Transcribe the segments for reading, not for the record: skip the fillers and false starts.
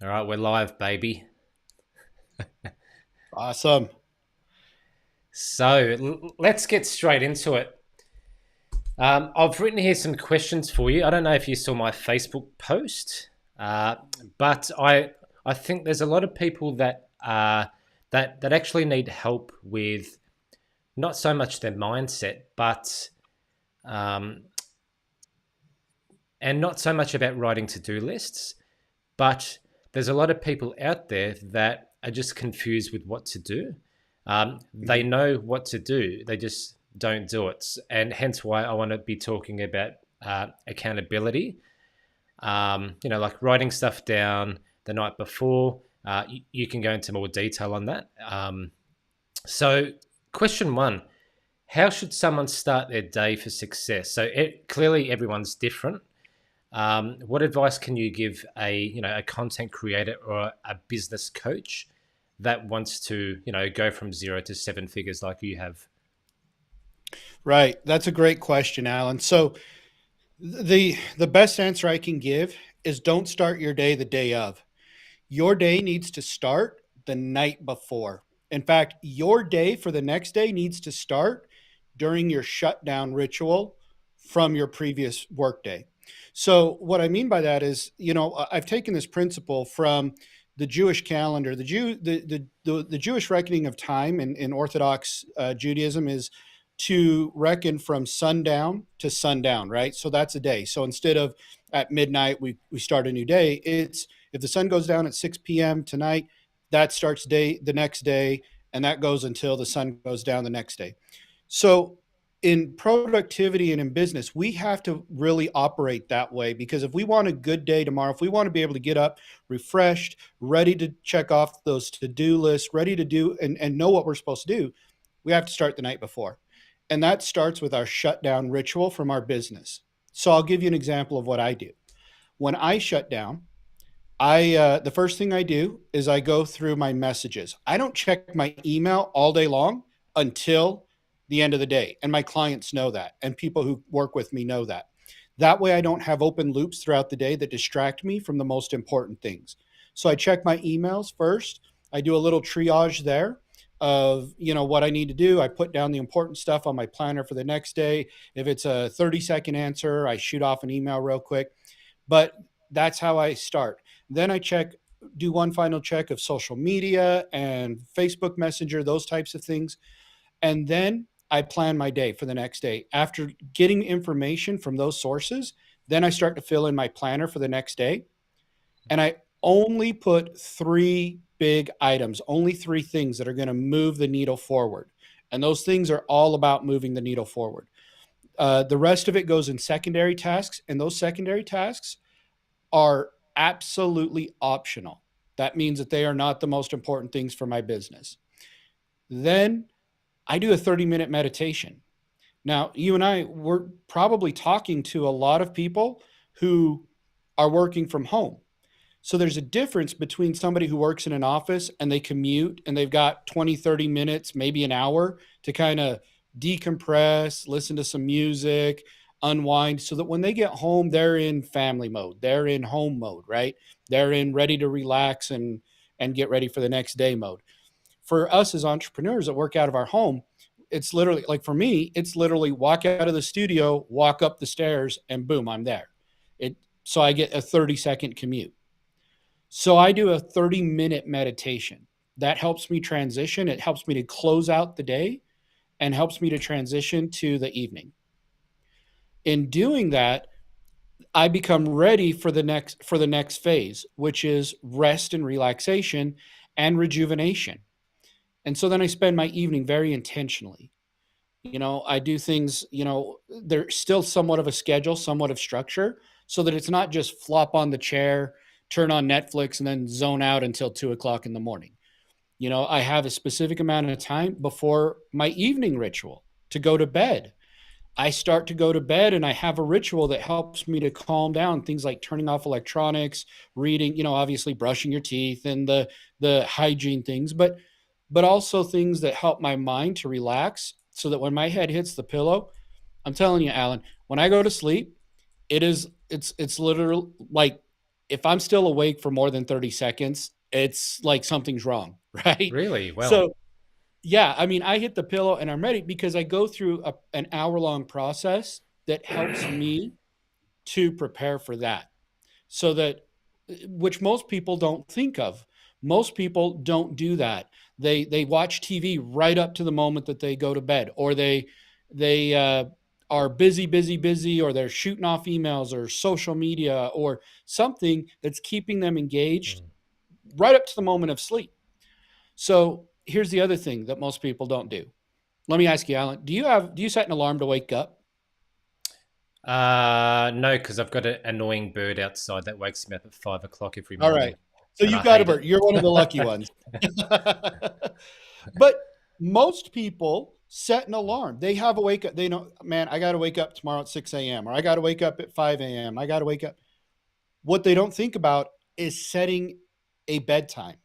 All right, we're live, baby. Awesome. So let's get straight into it. I've written here some questions for you. I don't know if you saw my Facebook post, uh, but I think there's a lot of people that actually need help with not so much their mindset, but um, and not so much about writing to-do lists, but there's a lot of people out there that are just confused with what to do. They Mhm. know what to do, they just don't do it, and hence why I want to be talking about accountability. Like writing stuff down the night before. You can go into more detail on that. So, question one: how should someone start their day for success? So, clearly, everyone's different. What advice can you give a content creator or a business coach that wants to go from zero to seven figures like you have? Right. That's a great question, Alan. So the best answer I can give is don't start your day the day of. Your day needs to start the night before. In fact, your day for the next day needs to start during your shutdown ritual from your previous workday. So what I mean by that is, I've taken this principle from the Jewish calendar. The Jewish reckoning of time in Orthodox Judaism is to reckon from sundown to sundown, right? So that's a day. So instead of at midnight we start a new day, it's if the sun goes down at 6 p.m. tonight, that starts the next day, and that goes until the sun goes down the next day. So in productivity and in business, we have to really operate that way, because if we want a good day tomorrow, if we want to be able to get up refreshed, ready to check off those to-do lists, ready to do and know what we're supposed to do, we have to start the night before. And that starts with our shutdown ritual from our business. So I'll give you an example of what I do. When I shut down, I the first thing I do is I go through my messages. I don't check my email all day long until the end of the day, and my clients know that, and people who work with me know that. That way, I don't have open loops throughout the day that distract me from the most important things. So I check my emails first. I do a little triage there of what I need to do. I put down the important stuff on my planner for the next day. If it's a 30-second answer, I shoot off an email real quick. But that's how I start. Then I do one final check of social media and Facebook Messenger, those types of things. And then I plan my day for the next day. After getting information from those sources, then I start to fill in my planner for the next day. And I only put three big items, only three things that are going to move the needle forward. And those things are all about moving the needle forward. The rest of it goes in secondary tasks, and those secondary tasks are absolutely optional. That means that they are not the most important things for my business. Then I do a 30-minute meditation. Now, you and I, we're probably talking to a lot of people who are working from home. So there's a difference between somebody who works in an office and they commute and they've got 20, 30 minutes, maybe an hour to kind of decompress, listen to some music, unwind, so that when they get home, they're in family mode, they're in home mode, right? They're in ready to relax and get ready for the next day mode. For us as entrepreneurs that work out of our home, it's literally like, for me, it's literally walk out of the studio, walk up the stairs, and boom, I'm there. It So I get a 30-second commute. So I do a 30-minute meditation. That helps me transition. It helps me to close out the day and helps me to transition to the evening. In doing that, I become ready for the next phase, which is rest and relaxation and rejuvenation. And so then I spend my evening very intentionally. I do things, there's still somewhat of a schedule, somewhat of structure, so that it's not just flop on the chair, turn on Netflix, and then zone out until 2 o'clock in the morning. I have a specific amount of time before my evening ritual to go to bed. I start to go to bed and I have a ritual that helps me to calm down, things like turning off electronics, reading, obviously brushing your teeth and the hygiene things, but also things that help my mind to relax, so that when my head hits the pillow, I'm telling you, Alan, when I go to sleep, it's literally like if I'm still awake for more than 30 seconds, it's like something's wrong, right? Really? Well. So, yeah, I mean, I hit the pillow and I'm ready because I go through an hour long process that helps me to prepare for that. So that, which most people don't think of. Most people don't do that. They watch TV right up to the moment that they go to bed, or they are busy, busy, busy, or they're shooting off emails or social media or something that's keeping them engaged Mm. right up to the moment of sleep. So here's the other thing that most people don't do. Let me ask you, Alan, do you set an alarm to wake up? No, because I've got an annoying bird outside that wakes me up at 5 o'clock every All right. morning, So and you've I got a hate it. bird. You're one of the lucky ones. But most people set an alarm. They have a wake up. They know, man, I got to wake up tomorrow at 6 a.m. or I got to wake up at 5 a.m. I got to wake up. What they don't think about is setting a bedtime.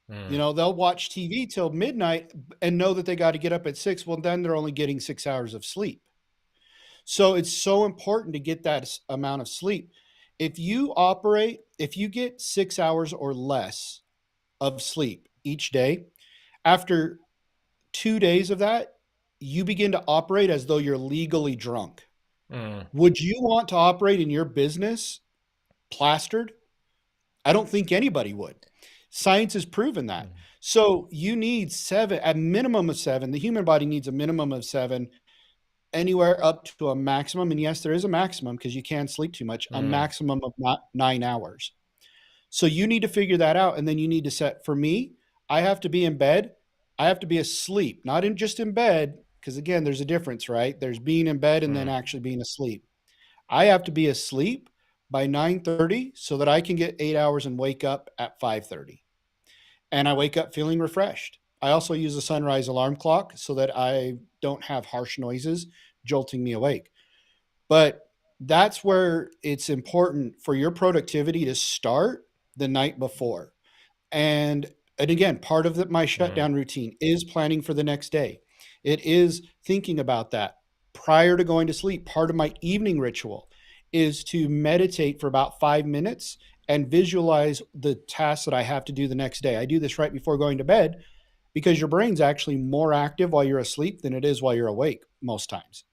Mm, They'll watch TV till midnight and know that they got to get up at 6. Well, then they're only getting 6 hours of sleep. So it's so important to get that amount of sleep. If you get 6 hours or less of sleep each day, after 2 days of that, you begin to operate as though you're legally drunk. mm, Would you want to operate in your business plastered? I don't think anybody would. Science has proven that. mm, So you need seven, a minimum of seven. The human body needs a minimum of seven, anywhere up to a maximum. And yes, there is a maximum because you can sleep too much, a mm, maximum of not 9 hours. So you need to figure that out. And then you need to set, for me, I have to be in bed. I have to be asleep, not in just in bed. Because again, there's a difference, right? There's being in bed and then mm. actually being asleep. I have to be asleep by 9:30 so that I can get 8 hours and wake up at 5:30. And I wake up feeling refreshed. I also use a sunrise alarm clock so that I don't have harsh noises jolting me awake. But that's where it's important for your productivity to start the night before. And again, part of my Mm, shutdown routine is planning for the next day. It is thinking about that prior to going to sleep. Part of my evening ritual is to meditate for about 5 minutes and visualize the tasks that I have to do the next day. I do this right before going to bed because your brain's actually more active while you're asleep than it is while you're awake most times.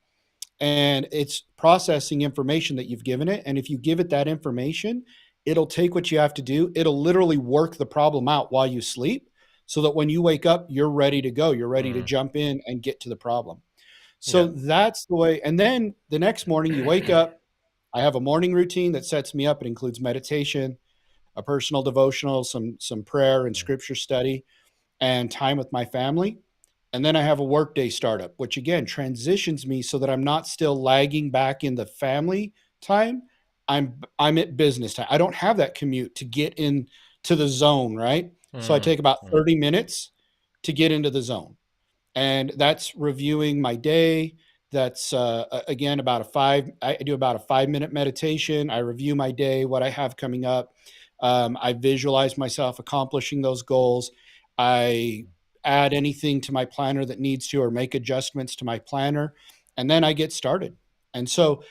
And it's processing information that you've given it. And if you give it that information, it'll take what you have to do. It'll literally work the problem out while you sleep so that when you wake up, you're ready to go. You're ready to mm. jump in and get to the problem. So Yeah. that's the way. And then the next morning, you wake up. I have a morning routine that sets me up. It includes meditation, a personal devotional, some prayer and scripture study, and time with my family. And then I have a workday startup, which again transitions me so that I'm not still lagging back in the family time. I'm at business time. I don't have that commute to get in to the zone, right? So I Mm, take about mm, 30 minutes to get into the zone. And that's reviewing my day. That's again about a five. I do about a 5 minute meditation. I review my day, what I have coming up. I visualize myself accomplishing those goals. I add anything to my planner that needs to, or make adjustments to my planner, and then I get started. And so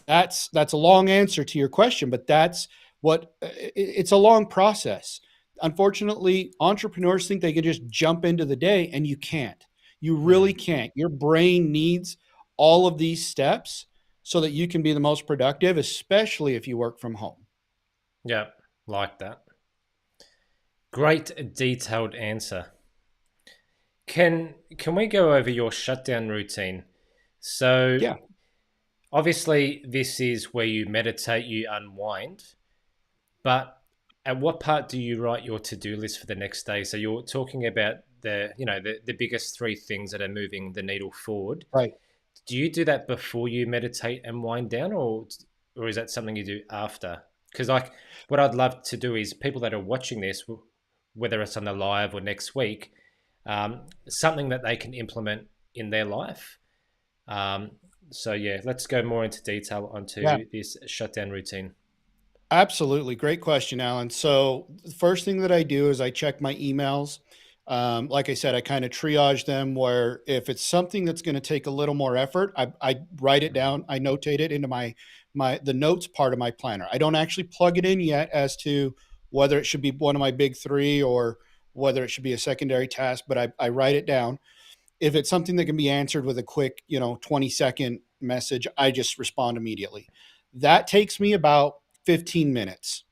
that's a long answer to your question, but that's what it's a long process. Unfortunately, entrepreneurs think they can just jump into the day, and you can't. You really mm. can't. Your brain needs all of these steps so that you can be the most productive, especially if you work from home. Yeah. Like that. Great detailed answer. Can we go over your shutdown routine? So Yeah. obviously this is where you meditate, you unwind, but at what part do you write your to-do list for the next day? So you're talking about the biggest three things that are moving the needle forward. Right. Do you do that before you meditate and wind down, or is that something you do after? Because like what I'd love to do is people that are watching this, whether it's on the live or next week, something that they can implement in their life. Um, so yeah, let's go more into detail Yeah. onto this shutdown routine. Absolutely. Great question, Alan. So, the first thing that I do is I check my emails. Like I said, I kind of triage them where if it's something that's going to take a little more effort, I write it Mm, down, I notate it into the notes part of my planner. I don't actually plug it in yet as to whether it should be one of my big three or whether it should be a secondary task, but I write it down. If it's something that can be answered with a quick, 20-second message, I just respond immediately. That takes me about 15 minutes.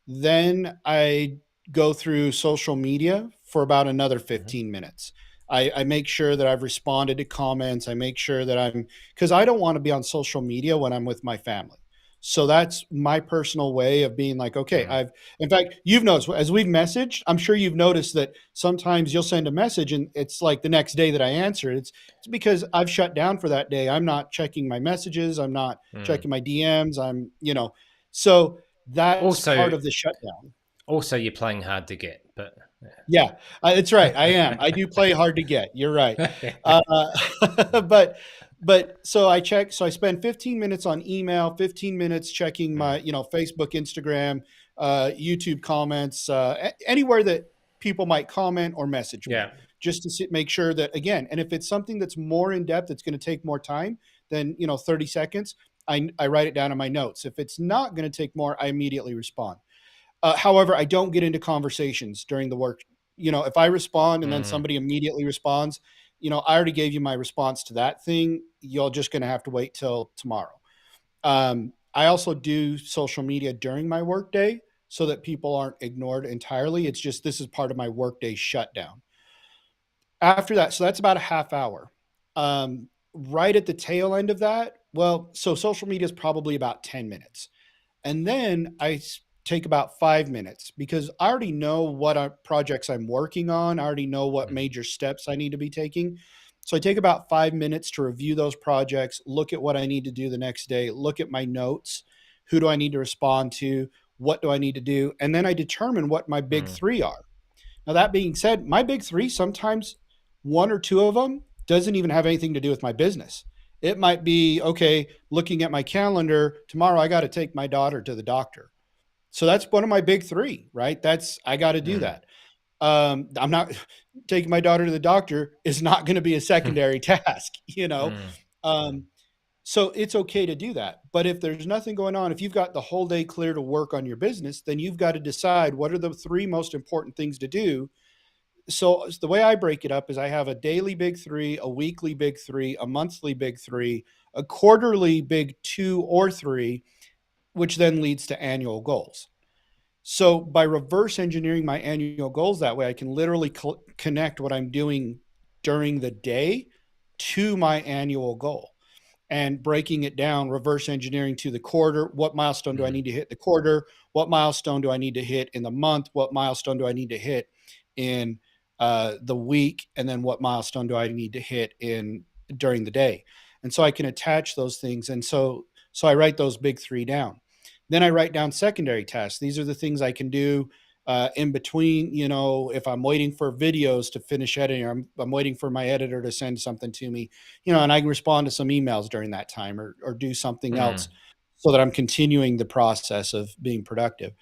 Then I go through social media for about another Mhm. 15 minutes. I make sure that I've responded to comments. I make sure that because I don't want to be on social media when I'm with my family. So that's my personal way of being like, okay, Mm. in fact, you've noticed as we've messaged, I'm sure you've noticed that sometimes you'll send a message and it's like the next day that I answer. It's because I've shut down for that day. I'm not checking my messages. I'm not Mm. checking my DMs. So that's Also, part of the shutdown. you're playing hard to get, but Yeah, it's right. I am. I do play hard to get. You're right. yeah. But so I check. So I spend 15 minutes on email, 15 minutes checking Mm. my Facebook, Instagram, YouTube comments, anywhere that people might comment or message me, Yeah. just to make sure that again. And if it's something that's more in depth, it's going to take more time than 30 seconds. I write it down in my notes. If it's not going to take more, I immediately respond. However, I don't get into conversations during the work. If I respond and then Mm. somebody immediately responds, I already gave you my response to that thing. You're just going to have to wait till tomorrow. I also do social media during my workday so that people aren't ignored entirely. It's just this is part of my workday shutdown. After that, so that's about a half hour. Right at the tail end of that, well, so social media is probably about 10 minutes. And then take about 5 minutes because I already know what projects I'm working on. I already know what Mm. major steps I need to be taking. So I take about 5 minutes to review those projects, look at what I need to do the next day, look at my notes. Who do I need to respond to? What do I need to do? And then I determine what my big Mm. three are. Now, that being said, my big three, sometimes one or two of them doesn't even have anything to do with my business. It might be, okay, looking at my calendar, tomorrow I got to take my daughter to the doctor. So that's one of my big three, right? I got to do Mm. that. I'm not taking my daughter to the doctor is not going to be a secondary task, you know? Mm. Um, so it's okay to do that. But if there's nothing going on, if you've got the whole day clear to work on your business, then you've got to decide what are the three most important things to do. So the way I break it up is I have a daily big three, a weekly big three, a monthly big three, a quarterly big two or three, which then leads to annual goals. So by reverse engineering my annual goals that way, I can literally connect what I'm doing during the day to my annual goal and breaking it down, reverse engineering to the quarter. What milestone do I Mm. need to hit the quarter? What milestone do I need to hit in the month? What milestone do I need to hit in the week? And then what milestone do I need to hit in during the day? And so I can attach those things. And so I write those big three down. Then I write down secondary tasks. These are the things I can do in between, if I'm waiting for videos to finish editing, or I'm waiting for my editor to send something to me, and I can respond to some emails during that time or do something Mm. else so that I'm continuing the process of being productive.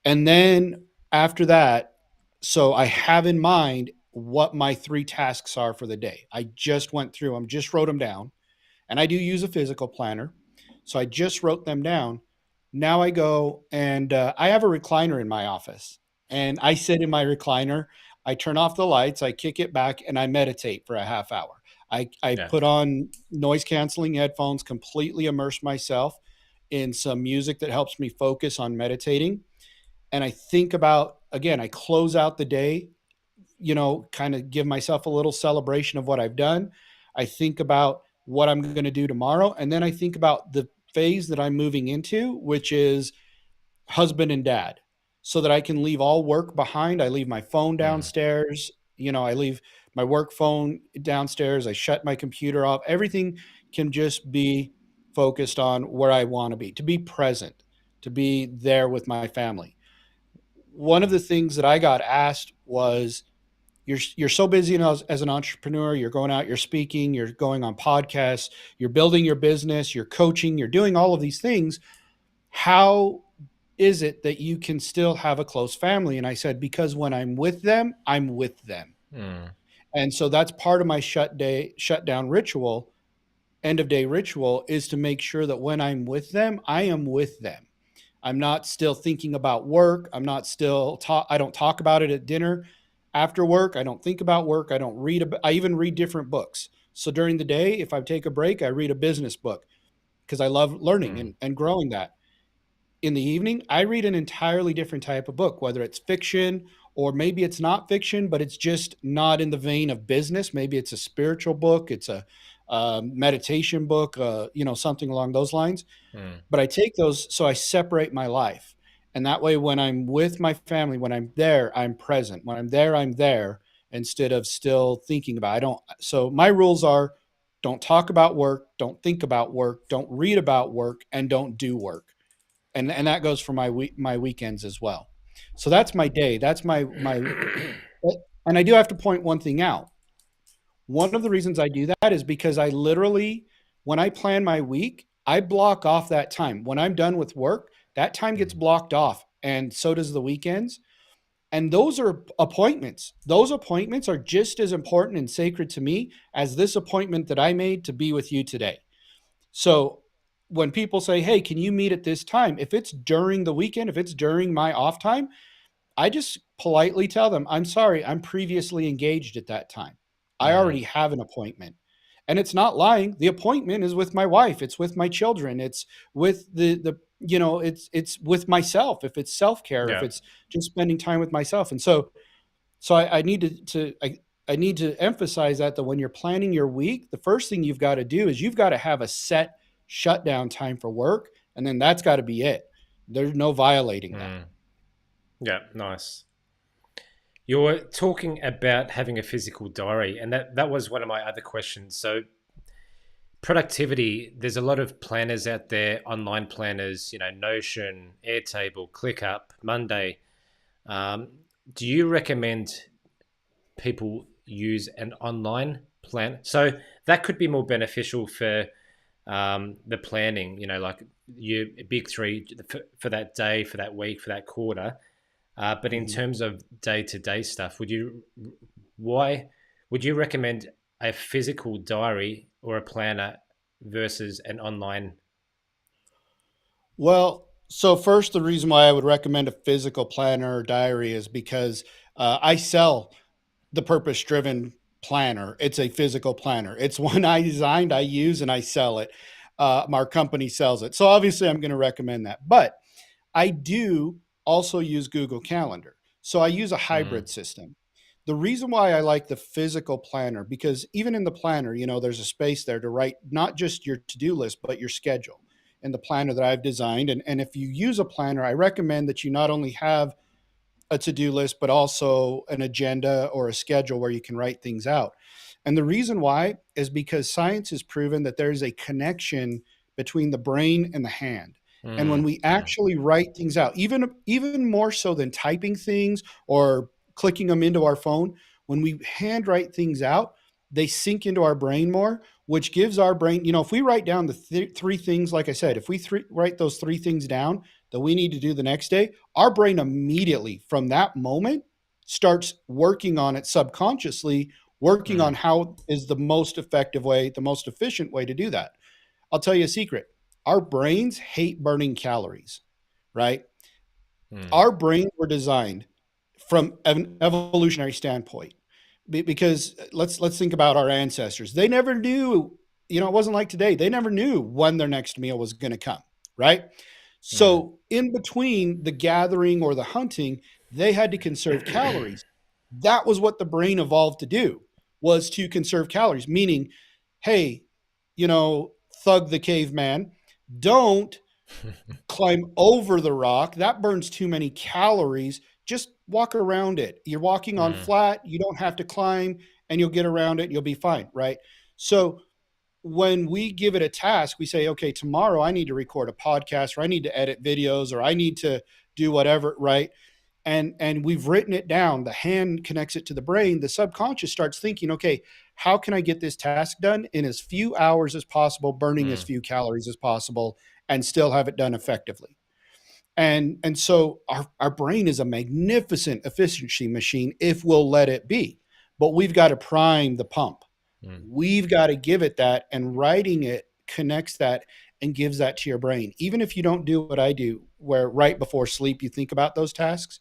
And then after that, so I have in mind what my three tasks are for the day. I just went through them, just wrote them down, and I do use a physical planner. So I just wrote them down. Now I go and I have a recliner in my office, and I sit in my recliner. I turn off the lights, I kick it back, and I meditate for a half hour. I Yeah. put on noise canceling headphones, completely immerse myself in some music that helps me focus on meditating. And I think about, again, I close out the day, kind of give myself a little celebration of what I've done. I think about what I'm going to do tomorrow. And then I think about the phase that I'm moving into, which is husband and dad, so that I can leave all work behind. I leave my phone Mm. downstairs. I leave my work phone downstairs. I shut my computer off. Everything can just be focused on where I want to be present, to be there with my family. One of the things that I got asked was, you're so busy as an entrepreneur. You're going out, you're speaking, you're going on podcasts, you're building your business, you're coaching, you're doing all of these things. How is it that you can still have a close family? And I said, because when I'm with them, I'm with them. Mm. And so that's part of my shutdown ritual. end of day ritual is to make sure that when I'm with them, I am with them. I'm not still thinking about work. I'm not still talk. I don't talk about it at dinner. After work, I don't think about work. I don't read. I even read different books. So during the day, if I take a break, I read a business book because I love learning Mm. and growing that. In the evening, I read an entirely different type of book, whether it's fiction or maybe it's not fiction, but it's just not in the vein of business. Maybe it's a spiritual book, it's a meditation book, something along those lines. Mm. But I take those, so I separate my life. And that way, when I'm with my family, when I'm there, I'm present. When I'm there instead of still thinking about it. I don't. So my rules are don't talk about work, don't think about work, don't read about work, and don't do work. And that goes for my weekends as well. So that's my day. That's my and I do have to point one thing out. One of the reasons I do that is because I literally, when I plan my week, I block off that time. When I'm done with work, that time gets Mm. blocked off, and so does the weekends. And those are appointments. Those appointments are just as important and sacred to me as this appointment that I made to be with you today. So when people say, "Hey, can you meet at this time?" If it's during the weekend, if it's during my off time, I just politely tell them, "I'm sorry, I'm previously engaged at that time. I Mm. already have an appointment." And it's not lying. The appointment is with my wife, it's with my children, it's with it's with myself, if it's self-care, if Yeah. it's just spending time with myself. And so I need I need to emphasize that when you're planning your week, the first thing you've got to do is you've got to have a set shutdown time for work, and then that's got to be it. There's no violating that. Mm. Yeah. Nice. You're talking about having a physical diary, and that was one of my other questions. So productivity, there's a lot of planners out there, online planners, Notion, Airtable, ClickUp, Monday. Um, do you recommend people use an online plan? So that could be more beneficial for the planning, like your big three for that day, for that week, for that quarter. But in Mhm. terms of day to day stuff, why would you recommend a physical diary or a planner versus an online? Well, so first, the reason why I would recommend a physical planner or diary is because I sell the purpose driven planner. It's a physical planner. It's one I designed, I use, and I sell it. Our company sells it. So obviously, I'm going to recommend that. But I do also use Google Calendar. So I use a Mm. hybrid system. The reason why I like the physical planner, because even in the planner, there's a space there to write not just your to do list, but your schedule in the planner that I've designed. And if you use a planner, I recommend that you not only have a to-do list, but also an agenda or a schedule where you can write things out. And the reason why is because science has proven that there's a connection between the brain and the hand. And when Mm. we Mm. actually write things out, even more so than typing things or clicking them into our phone, when we handwrite things out, they sink into our brain more, which gives our brain, if we write down the three things, like I said, if we write those three things down that we need to do the next day, our brain immediately from that moment starts working on it subconsciously, working on Mm. how is the most effective way, the most efficient way to do that. I'll tell you a secret. Our brains hate burning calories, right? Mm. Our brains were designed from an evolutionary standpoint because let's think about our ancestors. They never knew, it wasn't like today. They never knew when their next meal was going to come, right? Mm. So in between the gathering or the hunting, they had to conserve calories. That was what the brain evolved to do, was to conserve calories, meaning, hey, thug the caveman, don't climb over the rock. That burns too many calories. Just walk around it. You're walking on Mm. flat. You don't have to climb, and you'll get around it and you'll be fine, right? So when we give it a task, we say, okay, tomorrow I need to record a podcast, or I need to edit videos, or I need to do whatever, right? And we've written it down. The hand connects it to the brain. The subconscious starts thinking, okay, how can I get this task done in as few hours as possible, burning as Mm. few calories as possible, and still have it done effectively? And so our brain is a magnificent efficiency machine if we'll let it be. But we've got to prime the pump. Mm, We've got to give it that, and writing it connects that and gives that to your brain. Even if you don't do what I do, where right before sleep you think about those tasks,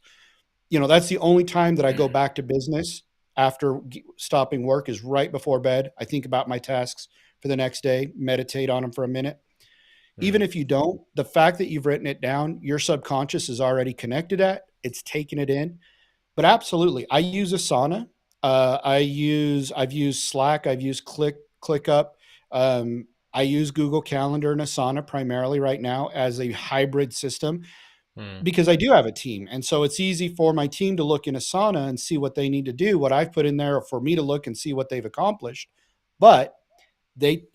that's the only time that I go back to business after stopping work is right before bed. I think about my tasks for the next day, meditate on them for a minute. Even mm, if you don't, the fact that you've written it down, your subconscious is already connected at, it's taken it in. But absolutely, I use Asana. I've used Slack. I've used ClickUp. I use Google Calendar and Asana primarily right now as a hybrid system mm, because I do have a team, and so it's easy for my team to look in Asana and see what they need to do, what I've put in there, or for me to look and see what they've accomplished. But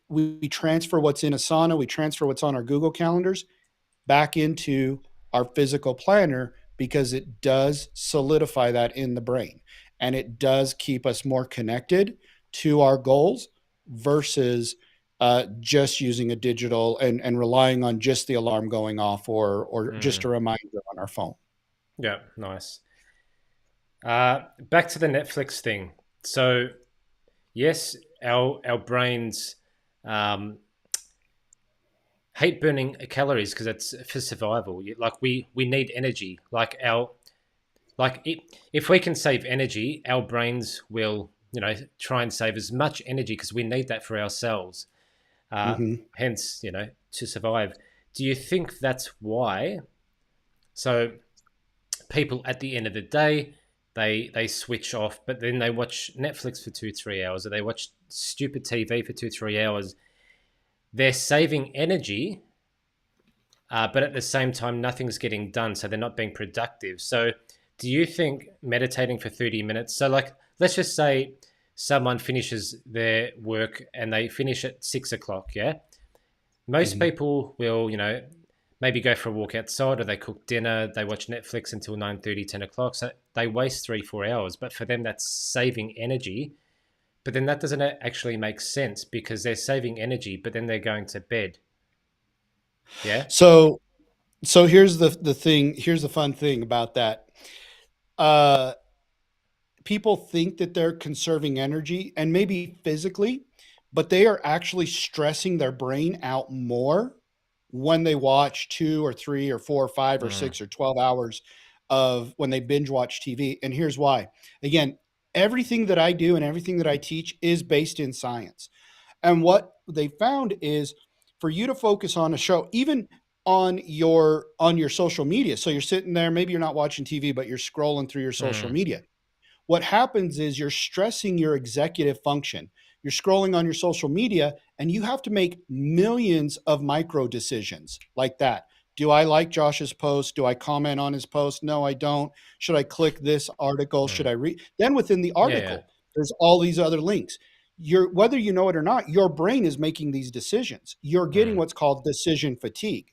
we transfer what's in Asana, we transfer what's on our Google calendars back into our physical planner because it does solidify that in the brain, and it does keep us more connected to our goals versus just using a digital and relying on just the alarm going off or just mm. a reminder on our phone. Yeah, nice. Back to the Netflix thing. So yes, our brains um, hate burning calories because it's for survival. Like we need energy. If we can save energy, our brains will try and save as much energy because we need that for ourselves. Mm-hmm. Hence, to survive. Do you think that's why? So people at the end of the day, they switch off, but then they watch Netflix for 2 3 hours, or they watch stupid TV for 2 3 hours. They're saving energy, but at the same time, nothing's getting done, so they're not being productive. So, do you think meditating for 30 minutes? So, like, let's just say someone finishes their work and they finish at 6 o'clock. Yeah, most Mm-hmm. people will, maybe go for a walk outside, or they cook dinner, they watch Netflix until 9:30, 10 o'clock. So they waste 3 4 hours, but for them, that's saving energy. But then that doesn't actually make sense because they're saving energy, but then they're going to bed. Yeah. So here's the thing. Here's the fun thing about that. Uh, People think that they're conserving energy and maybe physically, but they are actually stressing their brain out more when they watch 2 or 3 or 4 or 5 or Mm, 6 or 12 hours of when they binge watch TV. And here's why. Again, everything that I do and everything that I teach is based in science. And what they found is for you to focus on a show, even on your social media. So you're sitting there, maybe you're not watching TV, but you're scrolling through your social mm, media. What happens is you're stressing your executive function. You're scrolling on your social media and you have to make millions of micro decisions like that. Do I like Josh's post? Do I comment on his post? No, I don't. Should I click this article? Should mm. I read? Then within the Yeah, yeah. article, there's all these other links. Whether you know it or not, your brain is making these decisions. You're getting Mm, what's called decision fatigue.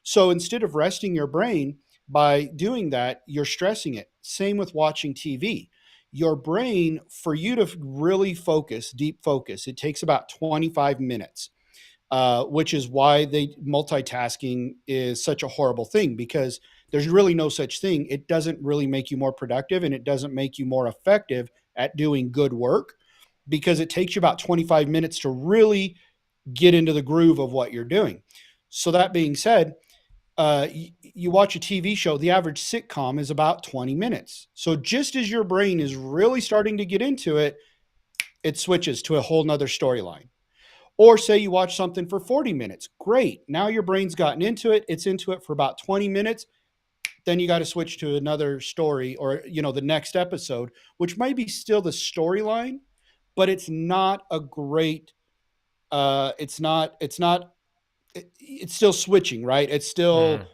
So instead of resting your brain by doing that, you're stressing it. Same with watching TV. Your brain, for you to really focus, deep focus, it takes about 25 minutes, which is why multitasking is such a horrible thing because there's really no such thing. It doesn't really make you more productive and it doesn't make you more effective at doing good work because it takes you about 25 minutes to really get into the groove of what you're doing. So, that being said, you watch a TV show, the average sitcom is about 20 minutes. So just as your brain is really starting to get into it, it switches to a whole nother storyline. Or say you watch something for 40 minutes. Great. Now your brain's gotten into it. It's into it for about 20 minutes. Then you got to switch to another story or, the next episode, which might be still the storyline, but it's not a great, it's still switching, right? It's still mm,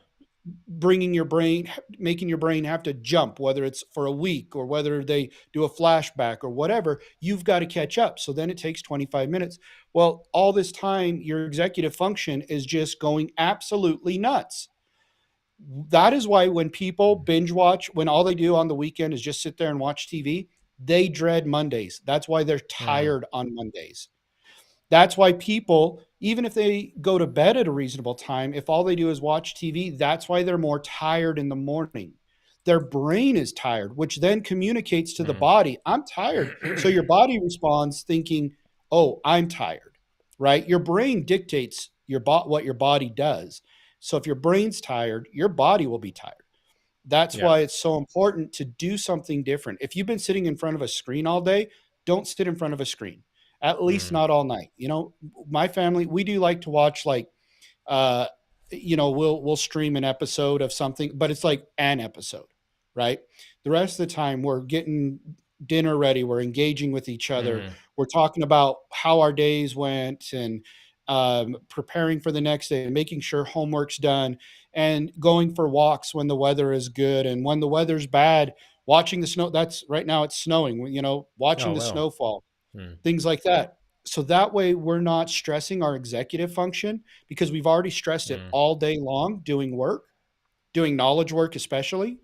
bringing your brain, making your brain have to jump, whether it's for a week or whether they do a flashback or whatever, you've got to catch up. So then it takes 25 minutes. Well, all this time, your executive function is just going absolutely nuts. That is why when people binge watch, when all they do on the weekend is just sit there and watch TV, they dread Mondays. That's why they're mm, tired on Mondays. That's why people, even if they go to bed at a reasonable time, if all they do is watch TV, that's why they're more tired in the morning. Their brain is tired, which then communicates to the mm. body, I'm tired. So your body responds thinking, oh, I'm tired, right? Your brain dictates what your body does. So if your brain's tired, your body will be tired. That's Yeah. why it's so important to do something different. If you've been sitting in front of a screen all day, don't sit in front of a screen. At least Mm. not all night. You know, my family, we do like to watch like uh we'll stream an episode of something, but it's like an episode, right? The rest of the time we're getting dinner ready, we're engaging with each other, Mm. we're talking about how our days went, and preparing for the next day, and making sure homework's done, and going for walks when the weather is good, and when the weather's bad, watching the snow. That's right now it's snowing, watching Oh the well. snowfall, Mm. things like that. So that way we're not stressing our executive function, because we've already stressed it Mm. all day long doing work, doing knowledge work especially,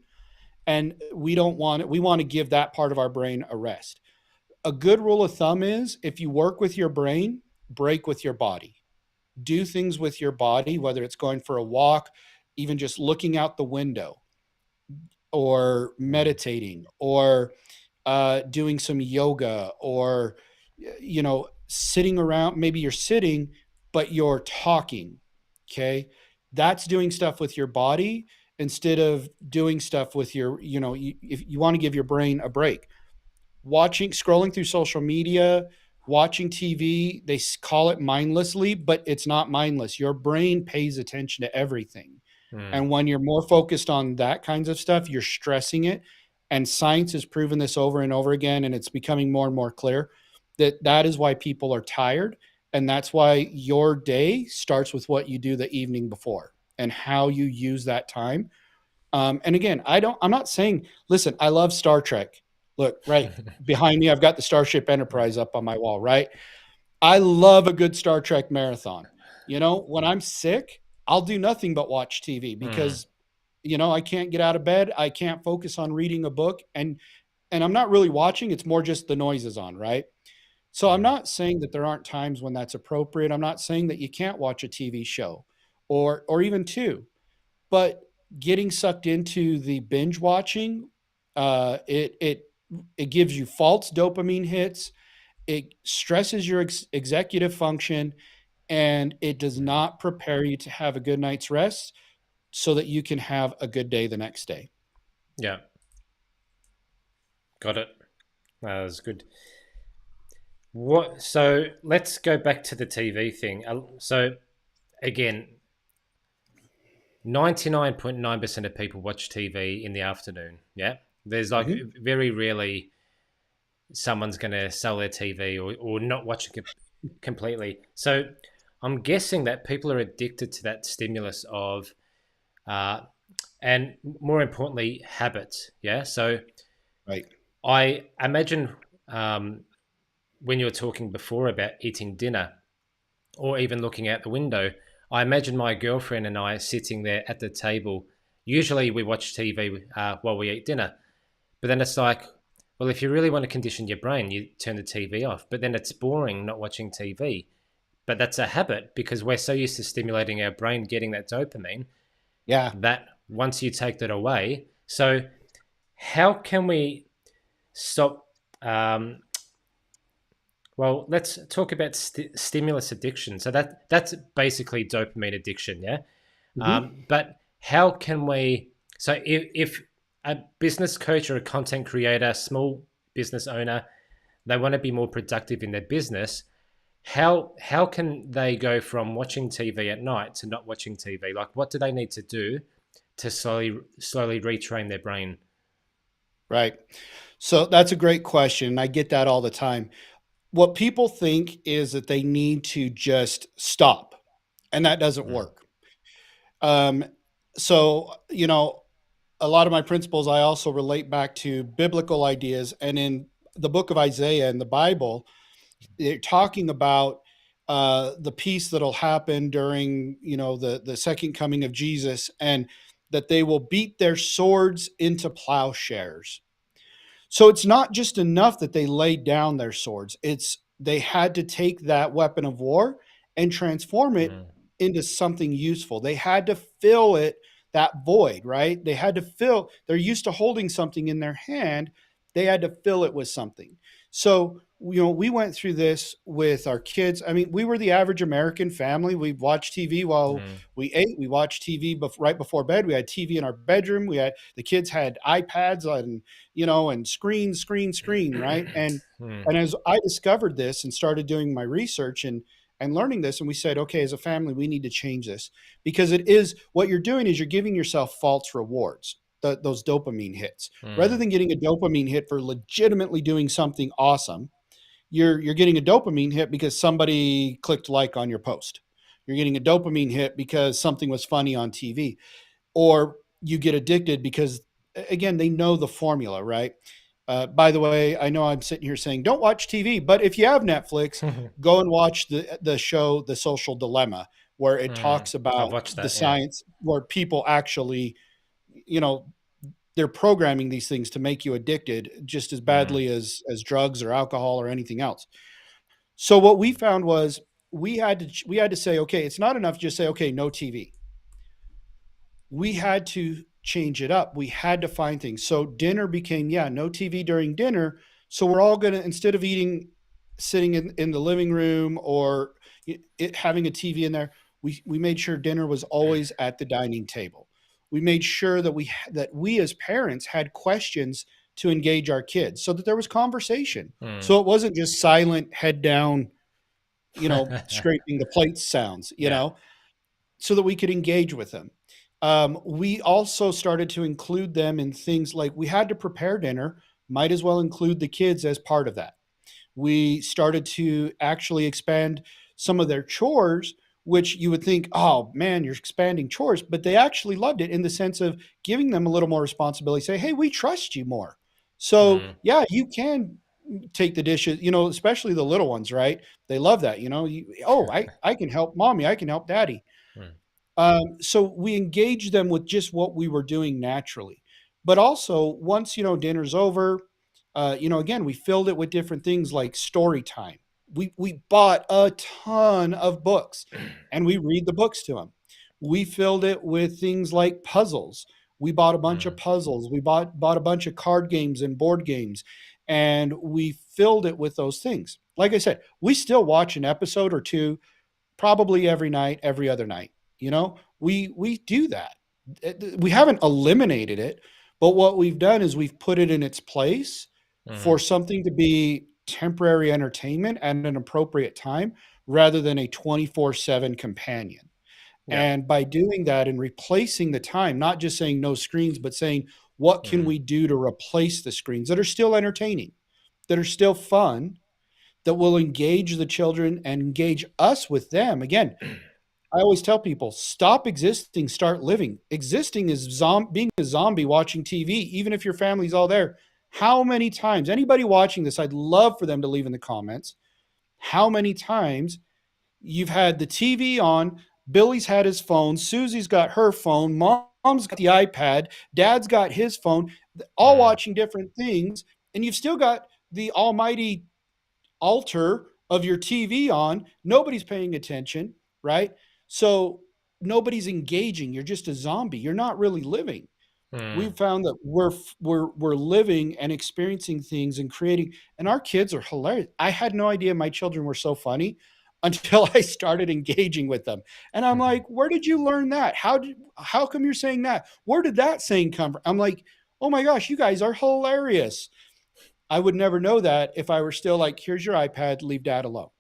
and we don't want it. We want to give that part of our brain a rest. A good rule of thumb is, if you work with your brain, break with your body. Do things with your body, whether it's going for a walk, even just looking out the window, or Mm. meditating, or doing some yoga, or sitting around. Maybe you're sitting but you're talking. Okay, that's doing stuff with your body instead of doing stuff with your, if you want to give your brain a break. Watching, scrolling through social media, watching TV, they call it mindlessly, but it's not mindless. Your brain pays attention to everything. Mm. And when you're more focused on that kinds of stuff, you're stressing it. And science has proven this over and over again, and it's becoming more and more clear that that is why people are tired. And that's why your day starts with what you do the evening before and how you use that time. And again, I'm not saying, listen, I love Star Trek. Look, right behind me, I've got the Starship Enterprise up on my wall, right? I love a good Star Trek marathon. When I'm sick, I'll do nothing but watch TV, Mm. because, I can't get out of bed. I can't focus on reading a book. And I'm not really watching. It's more just the noises on, right? So I'm Mm. not saying that there aren't times when that's appropriate. I'm not saying that you can't watch a TV show, or even two. But getting sucked into the binge watching, it gives you false dopamine hits. It stresses your executive function, and it does Mm. not prepare you to have a good night's rest so that you can have a good day the next day. Yeah. Got it. That was good. What? So let's go back to the TV thing. So again, 99.9% of people watch TV in the afternoon. Yeah. There's like Mhm. very rarely someone's going to sell their TV, or not watch it completely. So I'm guessing that people are addicted to that stimulus of, uh, and more importantly, habits. Yeah. So Right. I imagine, when you were talking before about eating dinner or even looking out the window, I imagine my girlfriend and I sitting there at the table. Usually we watch TV while we eat dinner, but then it's like, well, if you really want to condition your brain, you turn the TV off. But then it's boring not watching TV. But that's a habit because we're so used to stimulating our brain, getting that dopamine, Yeah. that once you take that away, so how can we stop? Um, well, let's talk about stimulus addiction. So that's basically dopamine addiction, yeah. Mhm. But how can we? So if a business coach or a content creator, small business owner, they want to be more productive in their business, how can they go from watching TV at night to not watching TV? Like, what do they need to do to slowly retrain their brain? Right. So that's a great question. I get that all the time. What people think is that they need to just stop, and that doesn't Mm. work. Um, so, a lot of my principles I also relate back to biblical ideas. And in the book of Isaiah in the Bible, they're talking about the peace that'll happen during, the second coming of Jesus, and that they will beat their swords into plowshares. So it's not just enough that they laid down their swords. It's they had to take that weapon of war and transform it Mm. into something useful. They had to fill it, that void, right? They had to fill, they're used to holding something in their hand, They had to fill it with something. So, we went through this with our kids. I mean, we were the average American family. We watched TV while Mm. we ate. We watched TV right before bed. We had TV in our bedroom. The kids had iPads on, and screen, right? And as I discovered this and started doing my research and learning this, and we said, okay, as a family, we need to change this, because it is what you're doing is you're giving yourself false rewards, those dopamine hits. Rather Mm. than getting a dopamine hit for legitimately doing something awesome, you're getting a dopamine hit because somebody clicked like on your post. You're getting a dopamine hit because something was funny on TV, or you get addicted because, again, they know the formula, right? By the way, I know I'm sitting here saying don't watch TV, but if you have Netflix, Mm. go and watch the show The Social Dilemma, where it talks I've about watched the that. Yeah. science, where people actually, you know they're programming these things to make you addicted just as Mm. badly as drugs or alcohol or anything else. So what we found was we had to say, okay, it's not enough to just say, okay, no TV. We had to change it up. We had to find things. So dinner became, yeah, no TV during dinner. So we're all going to, instead of eating, sitting in the living room, or having a TV in there, we made sure dinner was always at the dining table. We made sure that we as parents had questions to engage our kids, so that there was conversation. Mm. So it wasn't just silent, head down, scraping the plate sounds, Yeah. so that we could engage with them. We also started to include them in things like we had to prepare dinner, might as well include the kids as part of that. We started to actually expand some of their chores, which you would think, oh man, you're expanding chores, but they actually loved it in the sense of giving them a little more responsibility. Say, hey, we trust you more. So, Mm. yeah, you can take the dishes, especially the little ones, right? They love that. Oh, I can help mommy, I can help daddy. Mm. So we engaged them with just what we were doing naturally. But also, once dinner's over, again, we filled it with different things like story time. We bought a ton of books, and we read the books to them. We filled it with things like puzzles. We bought a bunch of Mm. puzzles. We bought a bunch of card games and board games, and we filled it with those things. Like I said, we still watch an episode or two probably every night, every other night. We do that. We haven't eliminated it, but what we've done is we've put it in its place for Mm. something to be temporary entertainment at an appropriate time, rather than a 24/7 companion. Yeah. And by doing that and replacing the time, not just saying no screens, but saying, what can Mm. we do to replace the screens that are still entertaining, that are still fun, that will engage the children and engage us with them? Again, I always tell people, stop existing, start living. Existing is being a zombie watching TV, even if your family's all there. How many times, anybody watching this, I'd love for them to leave in the comments, how many times you've had the TV on, Billy's had his phone, Susie's got her phone, mom's got the iPad, dad's got his phone, all Mm. watching different things, and you've still got the almighty altar of your TV on. Nobody's paying attention, right? So nobody's engaging. You're just a zombie. You're not really living. Mm. We've found that we're living and experiencing things and creating, and our kids are hilarious. I had no idea my children were so funny until I started engaging with them. And I'm like, where did you learn that? How come you're saying that? Where did that saying come from? I'm like, oh my gosh, you guys are hilarious. I would never know that if I were still like, here's your iPad, leave dad alone.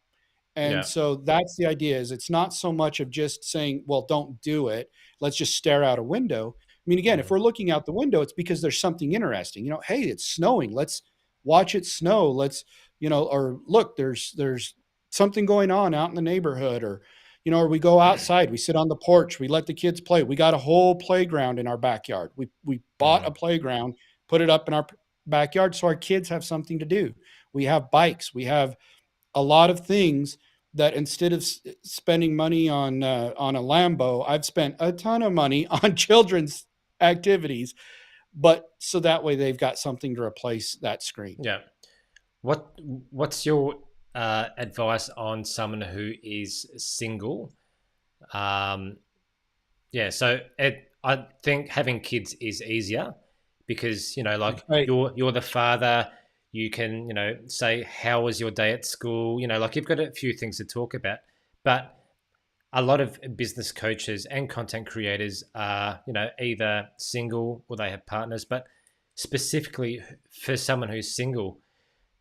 And Yeah. so that's the idea, is it's not so much of just saying, well, don't do it. Let's just stare out a window. I mean, again, if Mm. we're looking out the window, it's because there's something interesting. Hey, it's snowing. Let's watch it snow. Let's, or look, there's something going on out in the neighborhood, or we go outside, we sit on the porch, we let the kids play. We got a whole playground in our backyard. We bought a Mm. playground, put it up in our backyard so our kids have something to do. We have bikes. We have a lot of things that, instead of spending money on a Lambo, I've spent a ton of money on children's activities, but so that way they've got something to replace that screen. Yeah. What What's your advice on someone who is single? Um, yeah. So I think having kids is easier because like Right. you're the father. You can say, how was your day at school? Like you've got a few things to talk about. But a lot of business coaches and content creators are either single or they have partners. But specifically for someone who's single,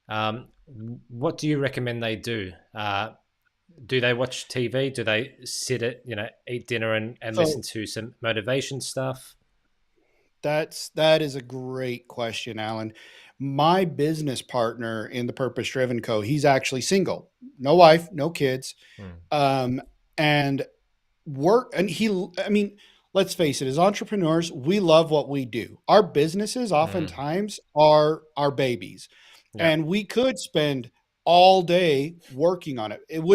um, what do you recommend they do? Do they watch TV? Do they sit at, eat dinner and listen So to some motivation stuff? that is a great question, Alan. My business partner in the Purpose Driven Co. He's actually single, no wife, no kids, Mm, um, and work. And I mean, let's face it, as entrepreneurs, we love what we do. Our businesses mm, oftentimes are our babies, yeah. and we could spend all day working on it. Mm,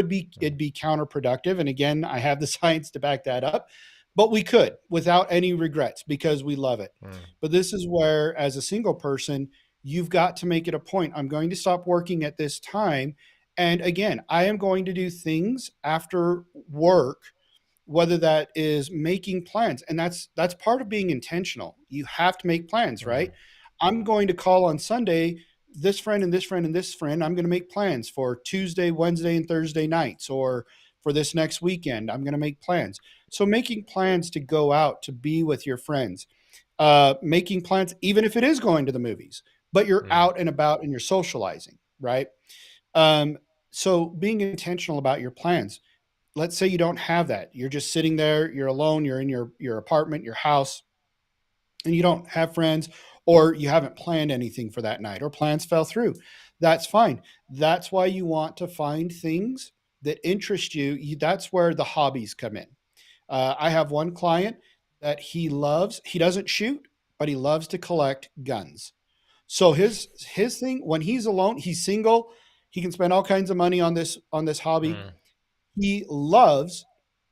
It'd be counterproductive. And again, I have the science to back that up, but we could without any regrets because we love it. mm, But this is where, as a single person, you've got to make it a point. I'm going to stop working at this time. And again, I am going to do things after work, whether that is making plans. And that's part of being intentional. You have to make plans, mm, right? I'm going to call on Sunday this friend and this friend and this friend. I'm going to make plans for Tuesday, Wednesday, and Thursday nights, or for this next weekend. I'm going to make plans. So making plans to go out to be with your friends, making plans, even if it is going to the movies, but you're mm, out and about and you're socializing, right? Um, so being intentional about your plans. Let's say you don't have that. You're just sitting there, you're alone, you're in your apartment, your house, and you don't have friends, or you haven't planned anything for that night, or plans fell through. That's fine. That's why you want to find things that interest you. That's where the hobbies come in. I have one client that he doesn't shoot, but he loves to collect guns. So his thing, when he's alone, he's single, he can spend all kinds of money on this hobby. mm, He loves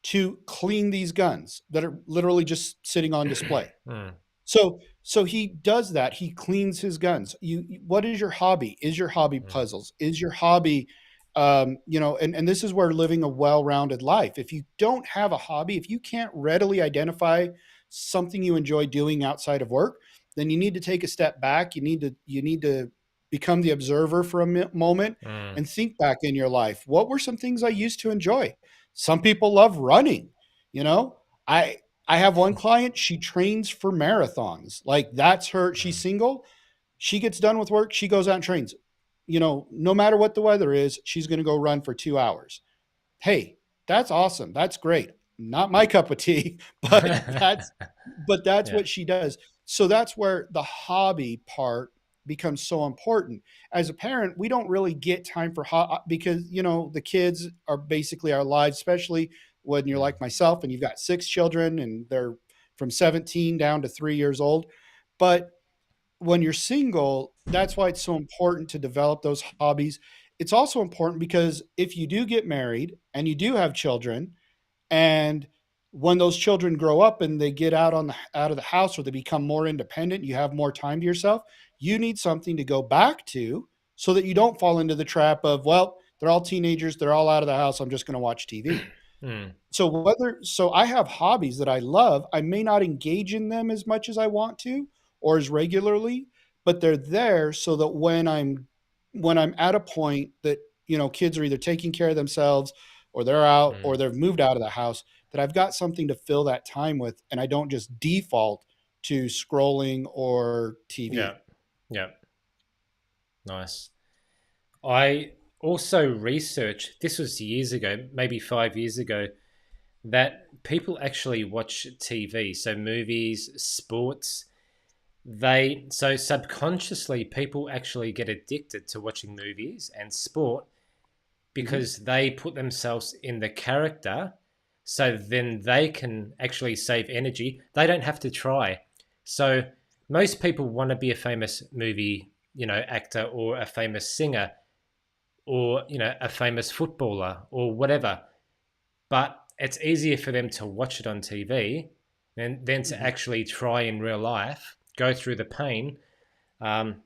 to clean these guns that are literally just sitting on display. mm, So he does that. He cleans his guns. What is your hobby? Is your hobby mm, puzzles? Is your hobby, and this is where living a well-rounded life. If you don't have a hobby, if you can't readily identify something you enjoy doing outside of work, then you need to take a step back. You need to become the observer for a moment mm, and think back in your life. What were some things I used to enjoy? Some people love running. You know, I I have one client, she trains for marathons. Like that's her, she's mm, single. She gets done with work, she goes out and trains. No matter what the weather is, she's going to go run for 2 hours. Hey, that's awesome. That's great. Not my cup of tea, but that's yeah. what she does. So that's where the hobby part becomes so important. As a parent, we don't really get time for because the kids are basically our lives, especially when you're Mm, like myself and you've got 6 children and they're from 17 down to 3 years old. But when you're single, that's why it's so important to develop those hobbies. It's also important because if you do get married and you do have children, and when those children grow up and they get out of the house, or they become more independent, you have more time to yourself, you need something to go back to so that you don't fall into the trap of, well, they're all teenagers, they're all out of the house, I'm just going to watch TV. mm, So I have hobbies that I love. I may not engage in them as much as I want to or as regularly, but they're there so that when I'm at a point that kids are either taking care of themselves, or they're out, or mm, they've moved out of the house, that I've got something to fill that time with, and I don't just default to scrolling or yeah. TV. Yeah. Nice. I also researched, this was years ago, maybe 5 years ago, that people actually watch TV, so movies, sports. So subconsciously, people actually get addicted to watching movies and sport Mhm. because they put themselves in the character, so then they can actually save energy. They don't have to try. So most people want to be a famous movie, actor, or a famous singer, or a famous footballer or whatever. But it's easier for them to watch it on TV than to Mhm. actually try in real life, go through the pain. Um,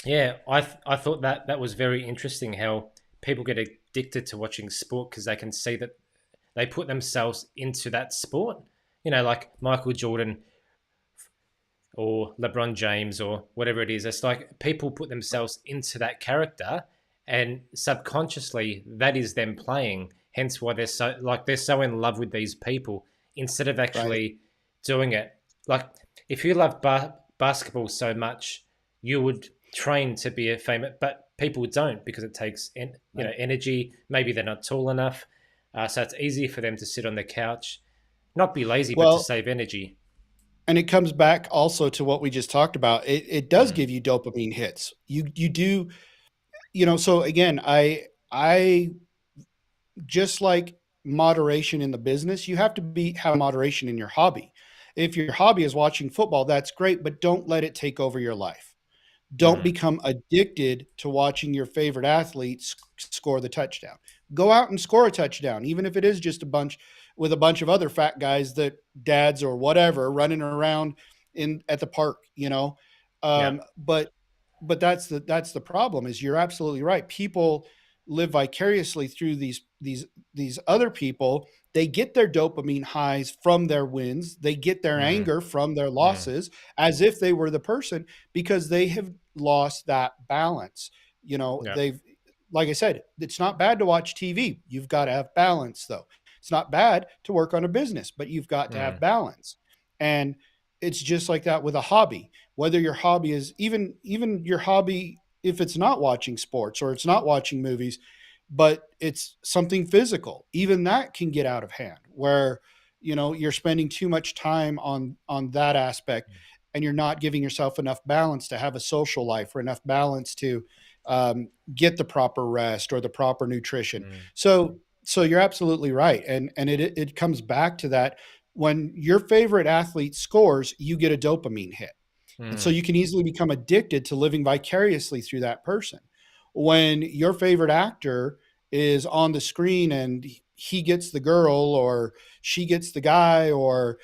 yeah, I thought that was very interesting how people get addicted to watching sport because they can see that they put themselves into that sport. Like Michael Jordan or LeBron James or whatever it is. It's like people put themselves into that character, and subconsciously that is them playing. Hence why they're so in love with these people instead of Right. actually doing it. Like if you love basketball so much, you would train to be a famous, but people don't because it takes Right. energy. Maybe they're not tall enough, so it's easy for them to sit on the couch, not be lazy, but to Well, save energy. and it comes back also to what we just talked about. It does Mm, give you dopamine hits. You do, so again, I just like moderation in the business, you have to be have moderation in your hobby. If your hobby is watching football, that's great, but don't let it take over your life. Don't mm, become addicted to watching your favorite athletes score the touchdown. Go out and score a touchdown, even if it is just a bunch of other fat guys that dads or whatever running around in at the park, yeah. But that's the problem is you're absolutely right. People live vicariously through these other people. They get their dopamine highs from their wins. They get their Mm, anger from their mm, losses as if they were the person because they have lost that balance. yeah. They've, like I said, it's not bad to watch TV. You've got to have balance, though. It's not bad to work on a business, but you've got to have Mm, balance. And it's just like that with a hobby. Whether your hobby is even your hobby, if it's not watching sports or it's not watching movies, but it's something physical, even that can get out of hand where you're spending too much time on that aspect and you're not giving yourself enough balance to have a social life or enough balance to get the proper rest or the proper nutrition. mm, So you're absolutely right, and it comes back to that. When your favorite athlete scores, you get a dopamine hit, and so mm, you can easily become addicted to living vicariously through that person. When your favorite actor is on the screen and he gets the girl or she gets the guy or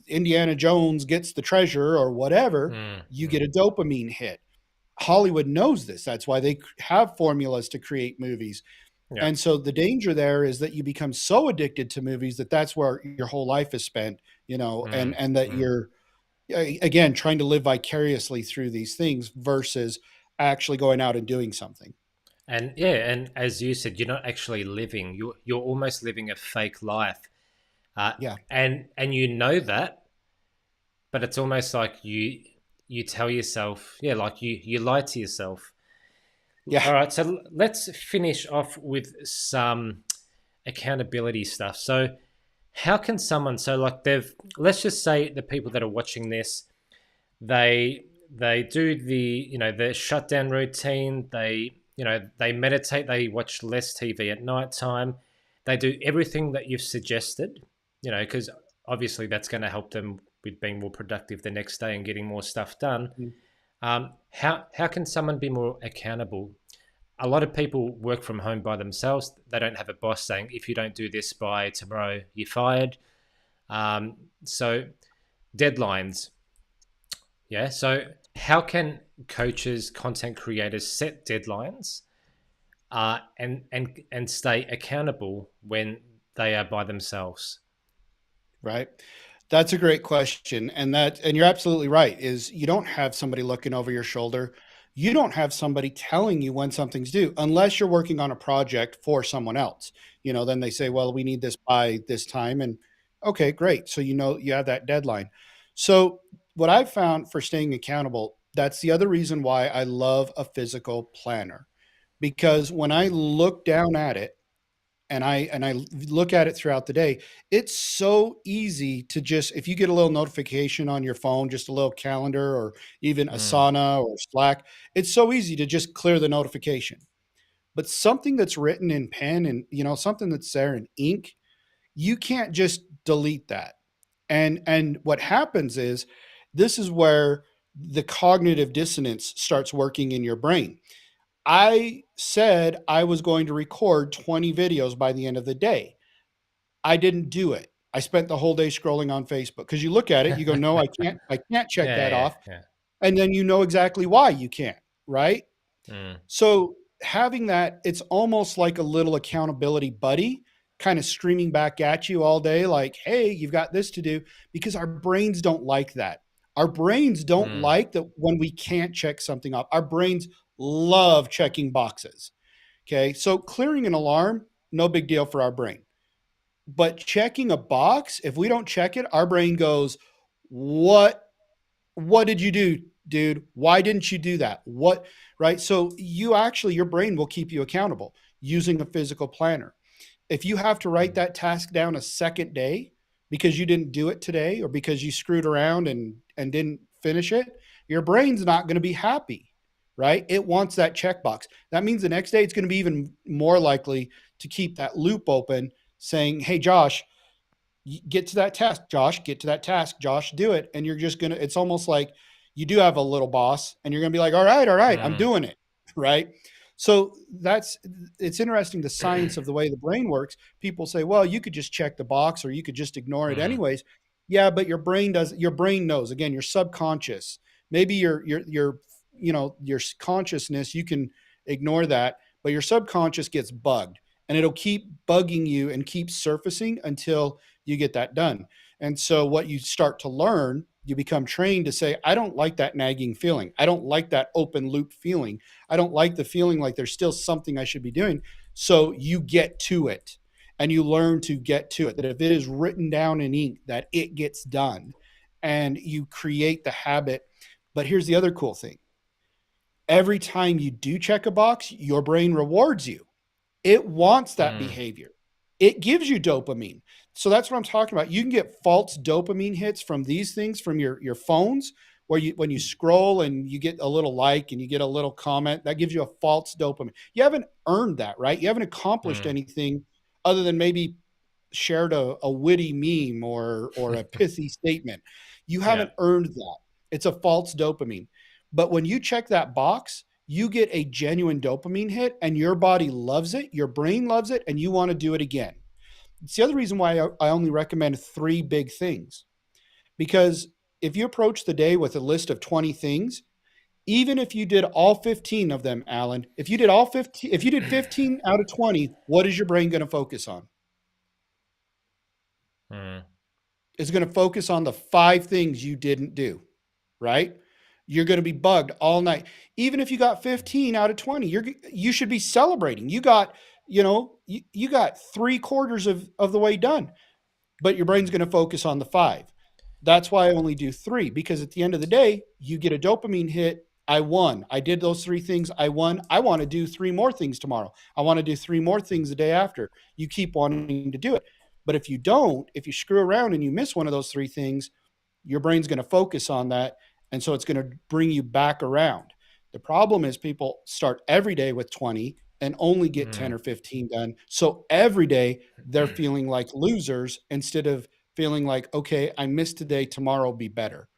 Indiana Jones gets the treasure or whatever, mm, you get mm, a dopamine hit. Hollywood knows this. That's why they have formulas to create movies. yeah. And so the danger there is that you become so addicted to movies that that's where your whole life is spent, Mm, and that mm. you're again trying to live vicariously through these things versus actually going out and doing something. And yeah, and as you said, you're not actually living. You're almost living a fake life, Yeah. and you know that, but it's almost like you tell yourself, yeah, like you lie to yourself. Yeah. All right, so let's finish off with some accountability stuff. So, how can someone? So, like let's just say the people that are watching this, they do the shutdown routine. They meditate. They watch less TV at night time. They do everything that you've suggested. Because obviously that's going to help them with being more productive the next day and getting more stuff done. How can someone be more accountable? A lot of people work from home by themselves. They don't have a boss saying, if you don't do this by tomorrow, you're fired. So deadlines. Yeah. So how can coaches, content creators set deadlines and stay accountable when they are by themselves? Right. That's a great question. And you're absolutely right, is you don't have somebody looking over your shoulder. You don't have somebody telling you when something's due unless you're working on a project for someone else. Then they say, well, we need this by this time. And okay, great. So you have that deadline. So what I've found for staying accountable, that's the other reason why I love a physical planner. Because when I Mm, look down at it, and I look at it throughout the day, it's so easy to just if you get a little notification on your phone, just a little calendar or even mm, Asana or Slack, it's so easy to just clear the notification. But something that's written in pen and something that's there in ink, you can't just delete that. And what happens is this is where the cognitive dissonance starts working in your brain. I said I was going to record 20 videos by the end of the day. I didn't do it. I spent the whole day scrolling on Facebook because you look at it, you go, no, I can't check yeah, that yeah, off. yeah. And then you know exactly why you can't, right? Mm, So having that, it's almost like a little accountability buddy kind of screaming back at you all day, like, hey, you've got this to do, because our brains don't like that. Our brains don't Mm. like that when we can't check something off. Our brains love checking boxes. Okay. So clearing an alarm, no big deal for our brain. But checking a box, if we don't check it, our brain goes, what what did you do, dude? Why didn't you do that? What, right? So you actually, your brain will keep you accountable using a physical planner. If you have to write Mm. that task down a second day because you didn't do it today or because you screwed around and didn't finish it, your brain's not going to be happy, right? It wants that checkbox. That means the next day it's going to be even more likely to keep that loop open saying, "Hey Josh, get to that task, Josh, get to that task, Josh, do it." And you're just going to, it's almost like you do have a little boss and you're going to be like, all right, I'm Mm. doing it. Right. So that's, it's interesting the science of the way the brain works. People say, well, you could just check the box or you could just ignore it Mm. anyways. Yeah, but your brain does, your brain knows, again, your subconscious, maybe your consciousness, you can ignore that, but your subconscious gets bugged and it'll keep bugging you and keep surfacing until you get that done. And so what you start to learn, you become trained to say, I don't like that nagging feeling. I don't like that open loop feeling. I don't like the feeling like there's still something I should be doing. So you get to it and you learn to get to it, that if it is written down in ink, that it gets done and you create the habit. But here's the other cool thing. Every time you do check a box, your brain rewards you. It wants that Mm. behavior. It gives you dopamine. So that's what I'm talking about. You can get false dopamine hits from these things, from your phones, where you, when you scroll and you get a little like and you get a little comment, that gives you a false dopamine. You haven't earned that, right? You haven't accomplished Mm. anything other than maybe shared a witty meme or a pithy statement. You Yeah. haven't earned that. It's a false dopamine. But when you check that box, you get a genuine dopamine hit and your body loves it, your brain loves it, and you want to do it again. It's the other reason why I only recommend three big things. Because if you approach the day with a list of 20 things, even if you did all 15 of them, Alan, if you did all 15, if you did 15 out of 20, what is your brain going to focus on? Mm. It's going to focus on the five things you didn't do, right? You're going to be bugged all night. Even if you got 15 out of 20, you should be celebrating. You got, you got three quarters of the way done, but your brain's going to focus on the five. That's why I only do three, because at the end of the day, you get a dopamine hit. I won. I did those three things. I won. I want to do three more things tomorrow. I want to do three more things the day after. You keep wanting to do it. But if you don't, if you screw around and you miss one of those three things, your brain's going to focus on that. And so it's going to bring you back around. The problem is people start every day with 20 and only get 10 Mm. or 15 done. So every day they're feeling like losers instead of feeling like, okay, I missed today, tomorrow will be better.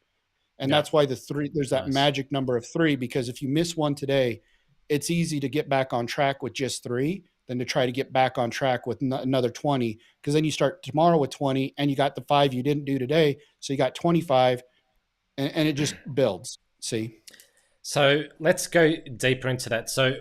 And Yeah. that's why the three, there's that Nice. magic number of three, because if you miss one today, it's easy to get back on track with just three than to try to get back on track with another 20. Because then you start tomorrow with 20 and you got the five you didn't do today. So you got 25 and it just builds. See? So let's go deeper into that. So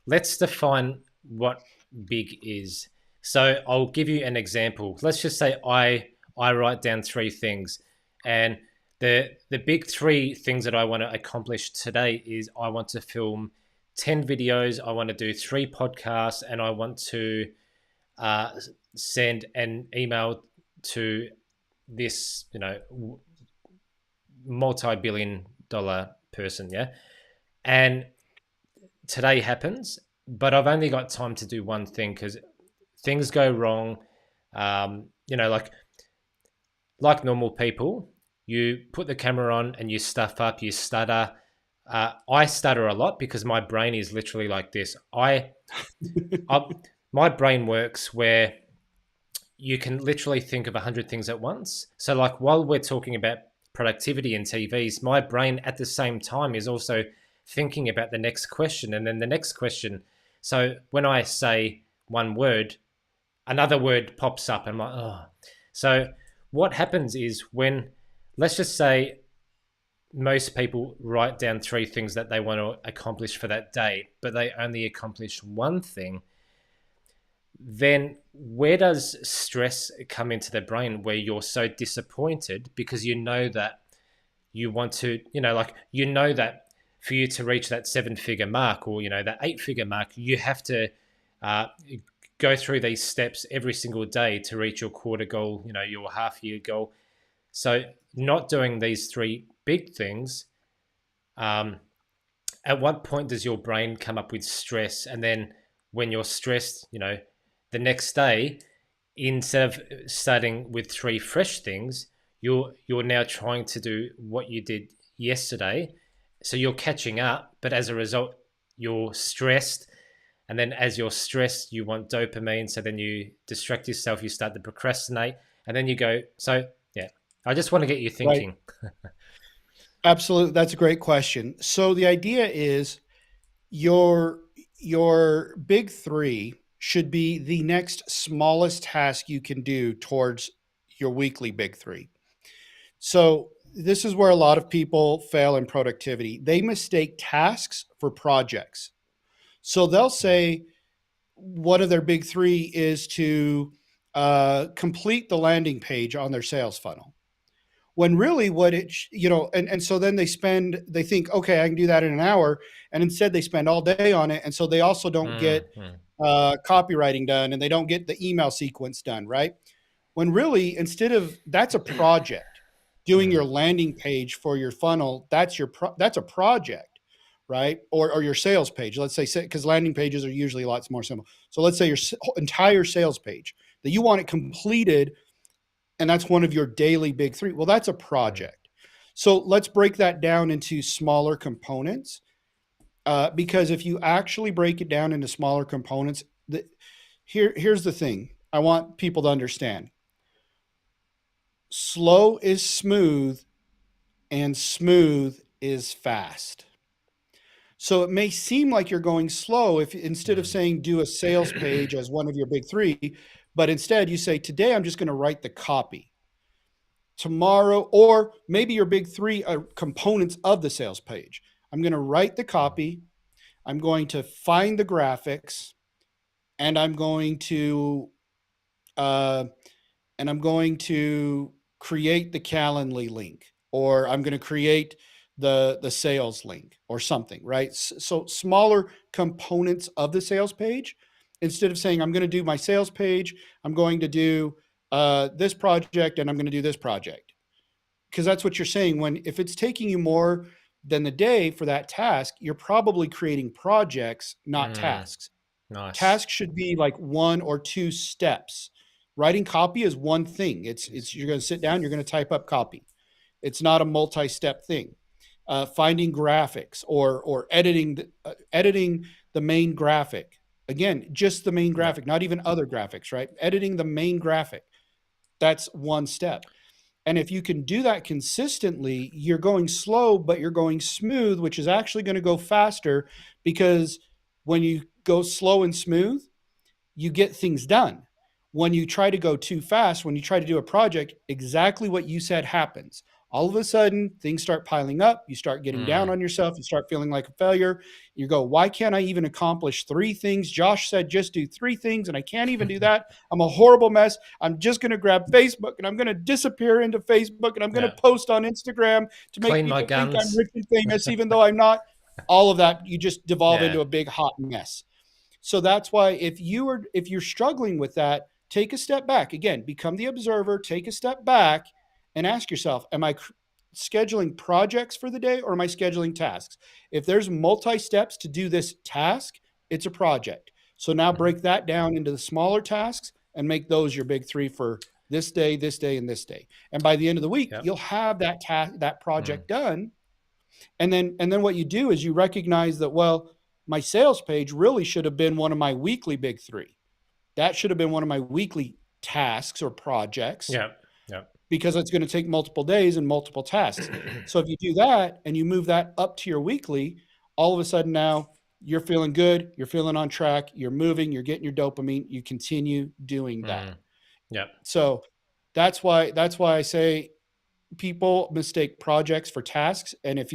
let's define what big is. So I'll give you an example. Let's just say I write down three things, and the big three things that I want to accomplish today is I want to film 10 videos, I want to do 3 podcasts, and I want to uh, send an email to this multi-billion dollar person. Yeah. And today happens, but I've only got time to do one thing because things go wrong. Like normal people, you put the camera on and you stuff up, you stutter. I stutter a lot because my brain is literally like this. I my brain works where you can literally think of 100 things at once. So, like, while we're talking about productivity and TVs, my brain at the same time is also thinking about the next question and then the next question. So, when I say one word, another word pops up, and I'm like, oh. So, what happens is when, let's just say, most people write down three things that they want to accomplish for that day, but they only accomplish one thing, then where does stress come into the brain where you're so disappointed because you know that you want to, like, that for you to reach that 7 figure mark, or, that 8 figure mark, you have to uh, go through these steps every single day to reach your quarter goal, your half year goal. So not doing these three big things, um, at what point does your brain come up with stress? And then when you're stressed, the next day, instead of starting with three fresh things, you're now trying to do what you did yesterday. So you're catching up, but as a result, you're stressed. And then as you're stressed, you want dopamine. So then you distract yourself, you start to procrastinate, and then you go. So yeah, I just want to get you Right. thinking. Absolutely. That's a great question. So the idea is your your big three should be the next smallest task you can do towards your weekly big three. So this is where a lot of people fail in productivity. They mistake tasks for projects. So they'll say one of their big three is to complete the landing page on their sales funnel. When really what and so then they think, okay, I can do that in an hour. And instead they spend all day on it. And so they also don't get Mm-hmm. copywriting done, and they don't get the email sequence done, right? When really, instead of that's a project, doing Mm-hmm. your landing page for your funnel, that's a project, right? Or your sales page. Let's say, because landing pages are usually a lot more simple. So let's say your entire sales page that you want it completed, and that's one of your daily big three. Well, that's a project. So let's break that down into smaller components. Because if you actually break it down into smaller components, here's the thing I want people to understand: slow is smooth, and smooth is fast. So it may seem like you're going slow if instead of saying do a sales page as one of your big three, but instead you say, today I'm just going to write the copy. Tomorrow, or maybe your big three are components of the sales page. I'm going to write the copy. I'm going to find the graphics, and I'm going to uh, create the Calendly link, or I'm going to create the sales link or something, right? So smaller components of the sales page. Instead of saying I'm going to do my sales page, I'm going to do this project, and I'm going to do this project, because that's what you're saying. When if it's taking you more than the day for that task, you're probably creating projects, not Mm. tasks. Nice. Tasks should be like one or two steps. Writing copy is one thing. It's you're going to sit down, you're going to type up copy. It's not a multi-step thing. Finding graphics, or editing the main graphic. Again, just the main Yeah. graphic, not even other graphics, right? Editing the main graphic. That's one step. And if you can do that consistently, you're going slow, but you're going smooth, which is actually going to go faster, because when you go slow and smooth, you get things done. When you try to go too fast, when you try to do a project, exactly what you said happens. All of a sudden, things start piling up. You start getting down Mm. on yourself. You start feeling like a failure. You go, why can't I even accomplish three things? Josh said just do three things, and I can't even do that. I'm a horrible mess. I'm just going to grab Facebook, and I'm going to disappear into Facebook, and I'm going to Yeah. post on Instagram to make Clean my people think I'm guns. rich and famous, even though I'm not. All of that, you just devolve Yeah. into a big hot mess. So that's why if you're struggling with that, take a step back. Again, become the observer, take a step back and ask yourself, am I scheduling projects for the day, or am I scheduling tasks? If there's multi steps to do this task, it's a project. So now Mhm. break that down into the smaller tasks and make those your big three for this day, this day, and this day. And by the end of the week, Yep. you'll have that Mm. project done. And then what you do is you recognize that, well, my sales page really should have been one of my weekly big three. That should have been one of my weekly tasks or projects, Yep. Yep. because it's going to take multiple days and multiple tasks. So if you do that and you move that up to your weekly, all of a sudden now you're feeling good, you're feeling on track, you're moving, you're getting your dopamine, you continue doing that. Mm. Yep. So that's why I say people mistake projects for tasks. And if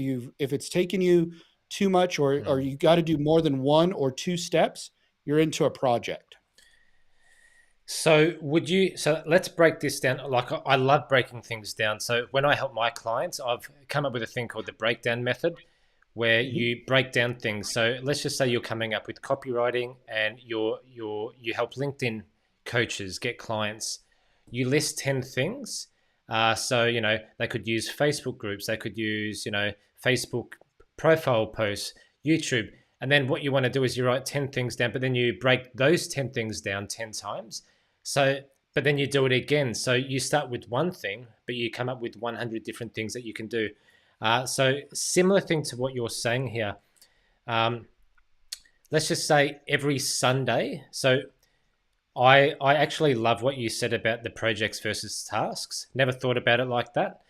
it's taking you too much, or Mm. you got to do more than one or two steps, you're into a project. So would you? So let's break this down. Like I love breaking things down. So when I help my clients, I've come up with a thing called the breakdown method, where Mhm. you break down things. So let's just say you're coming up with copywriting, and you help LinkedIn coaches get clients. You list 10 things. So they could use Facebook groups. They could use Facebook profile posts, YouTube. And then what you want to do is you write 10 things down, but then you break those 10 things down 10 times. So, but then you do it again. So you start with one thing, but you come up with 100 different things that you can do. So similar thing to what you're saying here. Um, let's just say every Sunday. So I actually love what you said about the projects versus tasks. Never thought about it like that.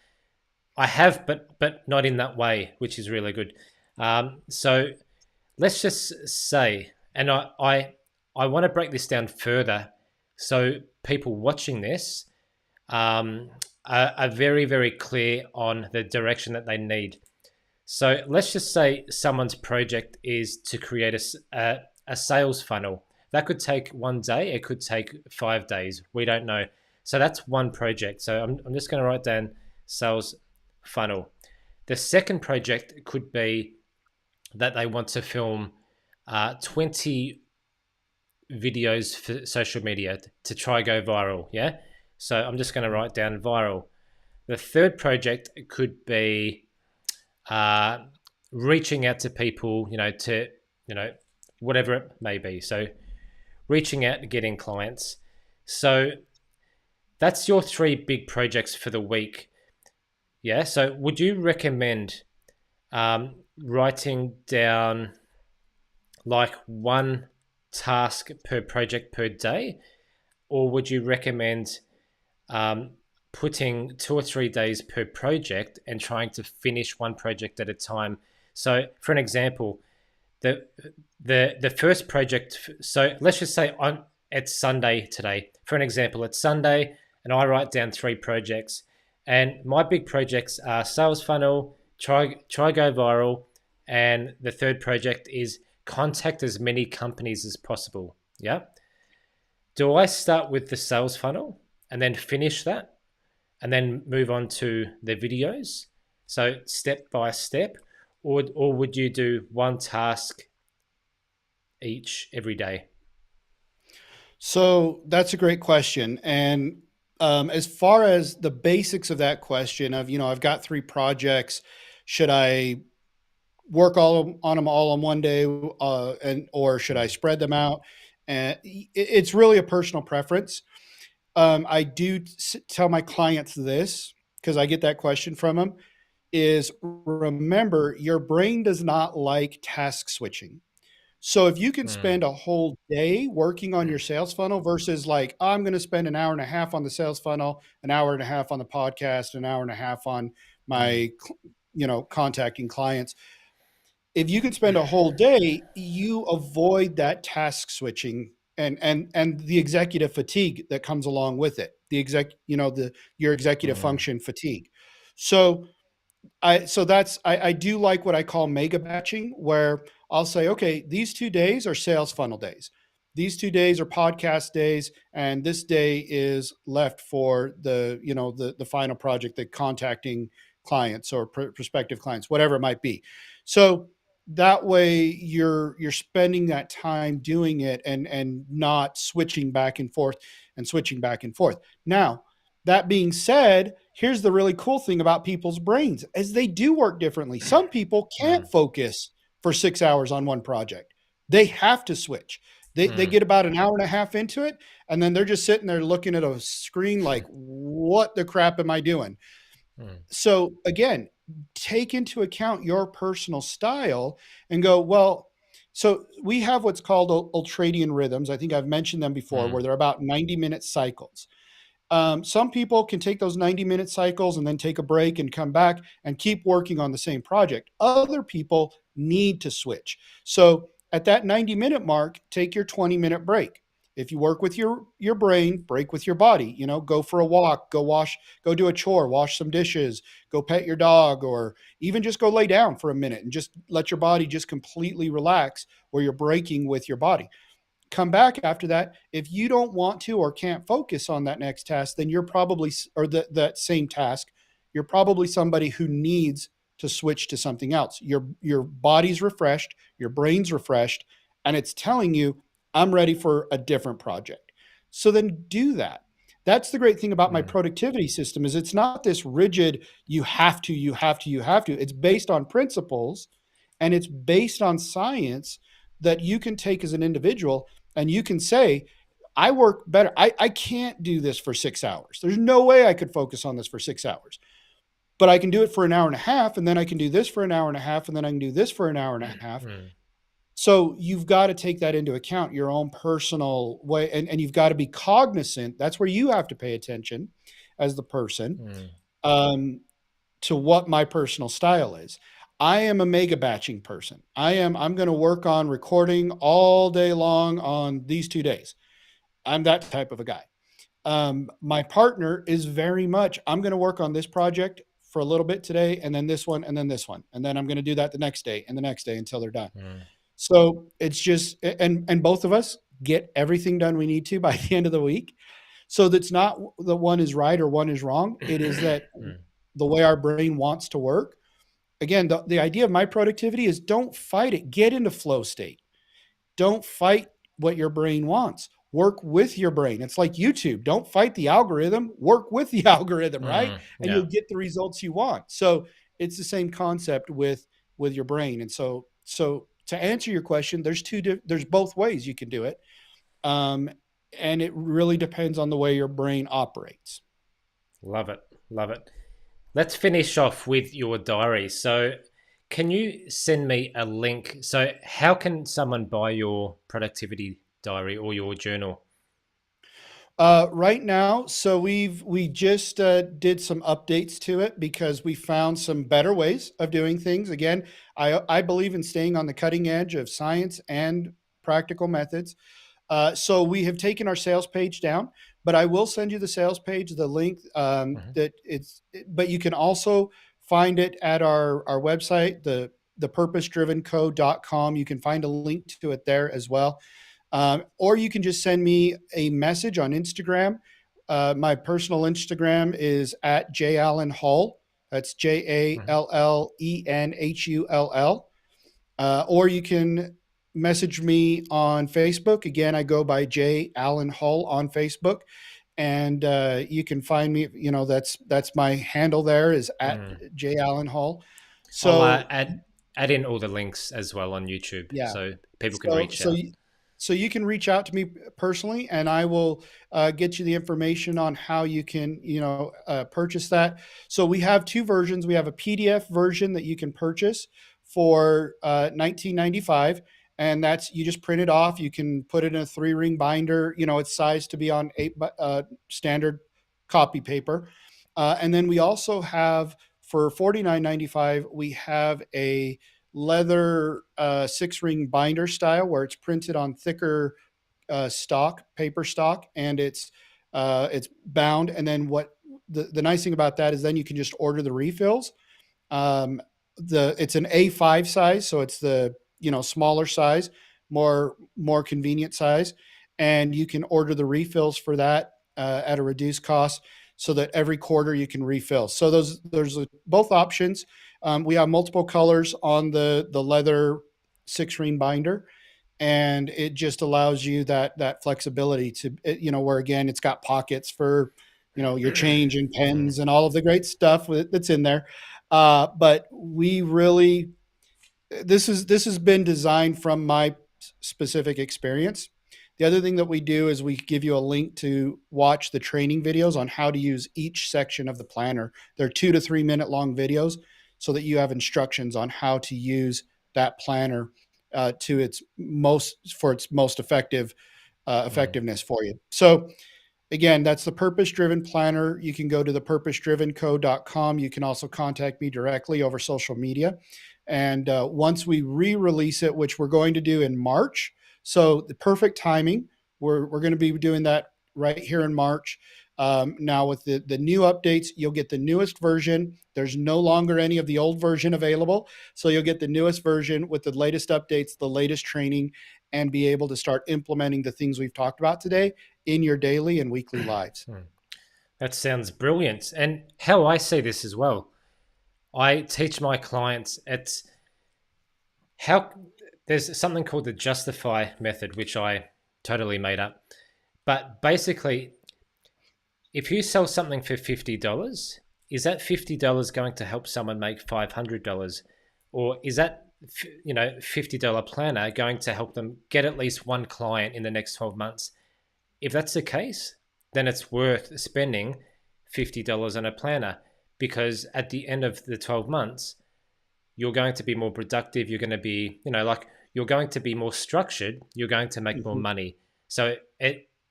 I have, but not in that way, which is really good. So let's just say, and I want to break this down further, so people watching this are very very clear on the direction that they need. So let's just say someone's project is to create a sales funnel. That could take one day, it could take 5 days. We don't know. So that's one project. So I'm just going to write down sales funnel. The second project could be that they want to film 20 videos for social media to try go viral. Yeah. So I'm just going to write down viral. The third project could be uh, reaching out to people, you know, whatever it may be. So reaching out and getting clients. So that's your three big projects for the week. Yeah. So would you recommend writing down like one task per project per day, or would you recommend um, putting 2 or 3 days per project and trying to finish one project at a time? So, for an example, the the first project. So let's just say on it's Sunday today. For an example, it's Sunday, and I write down 3 projects, and my big projects are sales funnel, try go viral, and the third project is contact as many companies as possible. Yeah. Do I start with the sales funnel and then finish that and then move on to the videos? So step by step, or would you do one task each every day? So that's a great question. And as far as the basics of that question of, I've got 3 projects. Should I work all on them all on one day, or should I Mm, spread them out? And it's really a personal preference. I do tell my clients this because I get that question from them: is remember your brain does not like task switching. So if you can mm, spend a whole day working on your sales funnel versus like, I'm going to spend an hour and a half on the sales funnel, an hour and a half on the podcast, an hour and a half on mm, my, contacting clients. If you can spend a whole day, you avoid that task switching and the executive fatigue that comes along with it. Your executive mm, function fatigue. So I do like what I call mega batching, where I'll say, okay, these 2 days are sales funnel days. These 2 days are podcast days, and this day is left for the final project, the contacting clients or prospective clients, whatever it might be. So that way you're spending that time doing it and not switching back and forth and switching back and forth. Now, that being said, here's the really cool thing about people's brains as they do work differently. Some people can't mm, focus for 6 hours on one project. They have to switch. They mm, get about an hour and a half into it, and then they're just sitting there looking at a screen like, what the crap am I doing? mm, So again, take into account your personal style and go, well, so we have what's called ultradian rhythms. I think I've mentioned them before, mm, where they're about 90-minute cycles. Some people can take those 90-minute cycles and then take a break and come back and keep working on the same project. Other people need to switch. So at that 90-minute mark, take your 20-minute break. If you work with your brain, break with your body. Go for a walk, go do a chore, wash some dishes, go pet your dog, or even just go lay down for a minute and just let your body just completely relax where you're breaking with your body. come back after that. If you don't want to or can't focus on that next task, then you're probably, or that same task, you're probably somebody who needs to switch to something else. Your body's refreshed, your brain's refreshed, and it's telling you, I'm ready for a different project. So then do that. That's the great thing about my Mm. productivity system is it's not this rigid, you have to, you have to, you have to. It's based on principles and it's based on science that you can take as an individual and you can say, I work better. I can't do this for 6 hours. There's no way I could focus on this for 6 hours, but I can do it for an hour and a half. And then I can do this for an hour and a half. And then I can do this for an hour and a half. Mm. So you've got to take that into account, your own personal way. And you've got to be cognizant. That's where you have to pay attention as the person, Mm. um, to what my personal style is. I am a mega batching person. I'm going to work on recording all day long on these 2 days. I'm that type of a guy. My partner is very much, I'm going to work on this project for a little bit today, and then this one, and then this one. And then I'm going to do that the next day and the next day until they're done. Mm. So it's just, and both of us get everything done we need to by the end of the week. So that's not that one is right or one is wrong. It is that Mm. the way our brain wants to work. Again, the idea of my productivity is don't fight it. Get into flow state. Don't fight what your brain wants. Work with your brain. It's like YouTube. Don't fight the algorithm. Work with the algorithm, right? Mm. And Yeah. you'll get the results you want. So it's the same concept with your brain. And so to answer your question, there's both ways you can do it, um, and it really depends on the way your brain operates. Love it. Love it. Let's finish off with your diary. So, can you send me a link? So, how can someone buy your productivity diary or your journal? Right now, so we just did some updates to it because we found some better ways of doing things. Again, I believe in staying on the cutting edge of science and practical methods. So we have taken our sales page down, but I will send you the sales page, the link, Mhm. but you can also find it at our website, the purposedrivenco.com. You can find a link to it there as well. Or you can just send me a message on Instagram. My personal Instagram is at jallenhull. That's Mhm. JALLENHULL. Or you can message me on Facebook. Again, I go by J Allen Hull on Facebook, and you can find me. That's my handle. There is at Mm. J Allen Hull. I'll So add in all the links as well on YouTube yeah, so people can so reach so out. you, so you can reach out to me personally, and I will get you the information on how you can purchase that. So we have two versions. We have a PDF version that you can purchase for 1995, and that's you just print it off. You can put it in a 3-ring binder. It's sized to be on standard copy paper. And then we also have for 49.95 we have a leather 6-ring binder style where it's printed on thicker paper stock, and it's bound. And then what the nice thing about that is then you can just order the refills. um, it's an A5 size, so it's the smaller size, more convenient size, and you can order the refills for that at a reduced cost, so that every quarter you can refill. So there's both options. We have multiple colors on the leather 6-ring binder, and it just allows you that flexibility to where again it's got pockets for your change and Mm. pens and all of the great stuff that's in there. But we really this has been designed from my specific experience. The other thing that we do is we give you a link to watch the training videos on how to use each section of the planner. They're 2 to 3 minute long videos so that you have instructions on how to use that planner to its most Mm. effectiveness for you. So again, that's the Purpose Driven Planner. You can go to the purposedrivenco.com. You can also contact me directly over social media. And once we re-release it, which we're going to do in March, so the perfect timing, we're going to be doing that right here in March. Now with the new updates, you'll get the newest version. There's no longer any of the old version available. So you'll get the newest version with the latest updates, the latest training, and be able to start implementing the things we've talked about today in your daily and weekly lives. That sounds brilliant. And how I see this as well, I teach my clients it's how there's something called the justify method, which I totally made up. But basically, if you sell something for $50, is that $50 going to help someone make $500? Or is that $50 planner going to help them get at least one client in the next 12 months? If that's the case, then it's worth spending $50 on a planner, because at the end of the 12 months, you're going to be more productive. You're going to be, like you're going to be more structured. You're going to make more Mhm. money. So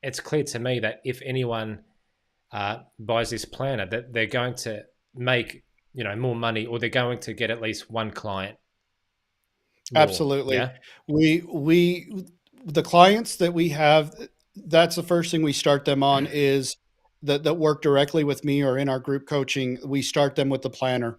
it's clear to me that if anyone buys this planner, that they're going to make, more money, or they're going to get at least one client more. Absolutely. Yeah. The clients that we have, that's the first thing we start them on is that work directly with me or in our group coaching. We start them with the planner.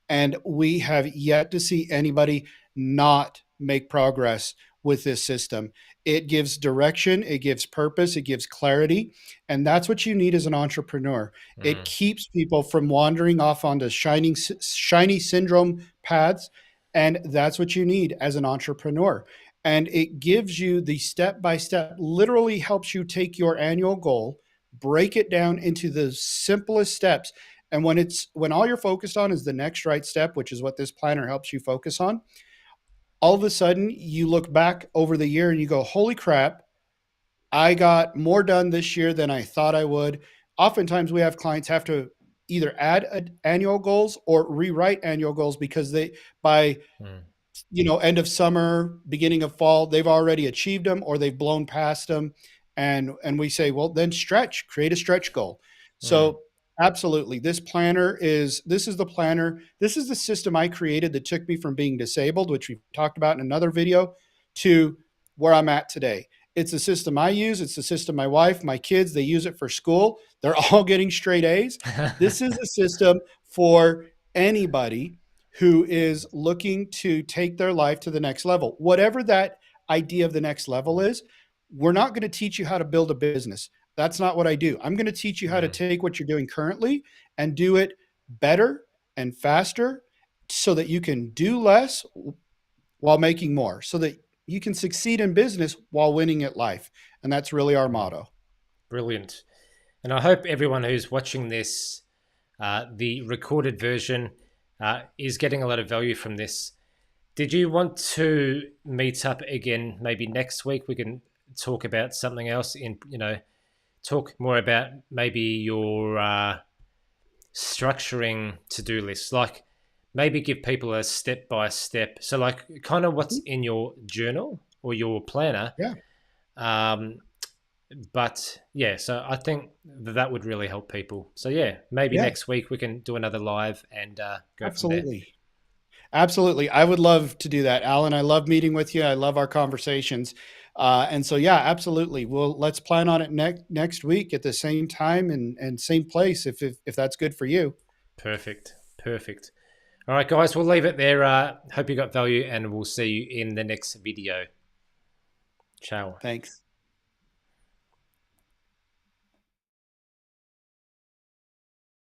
And we have yet to see anybody not make progress with this system. It gives direction, it gives purpose, it gives clarity. And that's what you need as an entrepreneur. It Mm, keeps people from wandering off onto shiny syndrome paths, and that's what you need as an entrepreneur. And it gives you the step by step, literally helps you take your annual goal, break it down into the simplest steps. And when all you're focused on is the next right step, which is what this planner helps you focus on, all of a sudden you look back over the year and you go, holy crap, I got more done this year than I thought I would. Oftentimes we have clients have to either add annual goals or rewrite annual goals because they by mm, end of summer, beginning of fall, they've already achieved them or they've blown past them. And we say, well, then create a stretch goal. mm. So absolutely. This is the planner. This is the system I created that took me from being disabled, which we've talked about in another video, to where I'm at today. It's the system I use. It's the system my wife, my kids, they use it for school. They're all getting straight A's. This is a system for anybody who is looking to take their life to the next level. Whatever that idea of the next level is, we're not going to teach you how to build a business. That's not what I do. I'm going to teach you how to Mm. take what you're doing currently and do it better and faster so that you can do less while making more, so that you can succeed in business while winning at life. And that's really our Mm. motto. Brilliant. And I hope everyone who's watching this, the recorded version, is getting a lot of value from this. Did you want to meet up again maybe next week? We can talk about something else talk more about maybe your structuring to-do lists, like maybe give people a step by step. So like kind of what's Mhm. in your journal or your planner. Yeah. Um, but yeah, so I think that would really help people. So yeah, maybe Yeah. next week we can do another live and go from there. Absolutely. Absolutely. I would love to do that, Alan. I love meeting with you. I love our conversations. And so, yeah, absolutely. Well, let's plan on it next week at the same time and same place if that's good for you. Perfect. Perfect. All right, guys, we'll leave it there. Hope you got value, and we'll see you in the next video. Ciao. Thanks.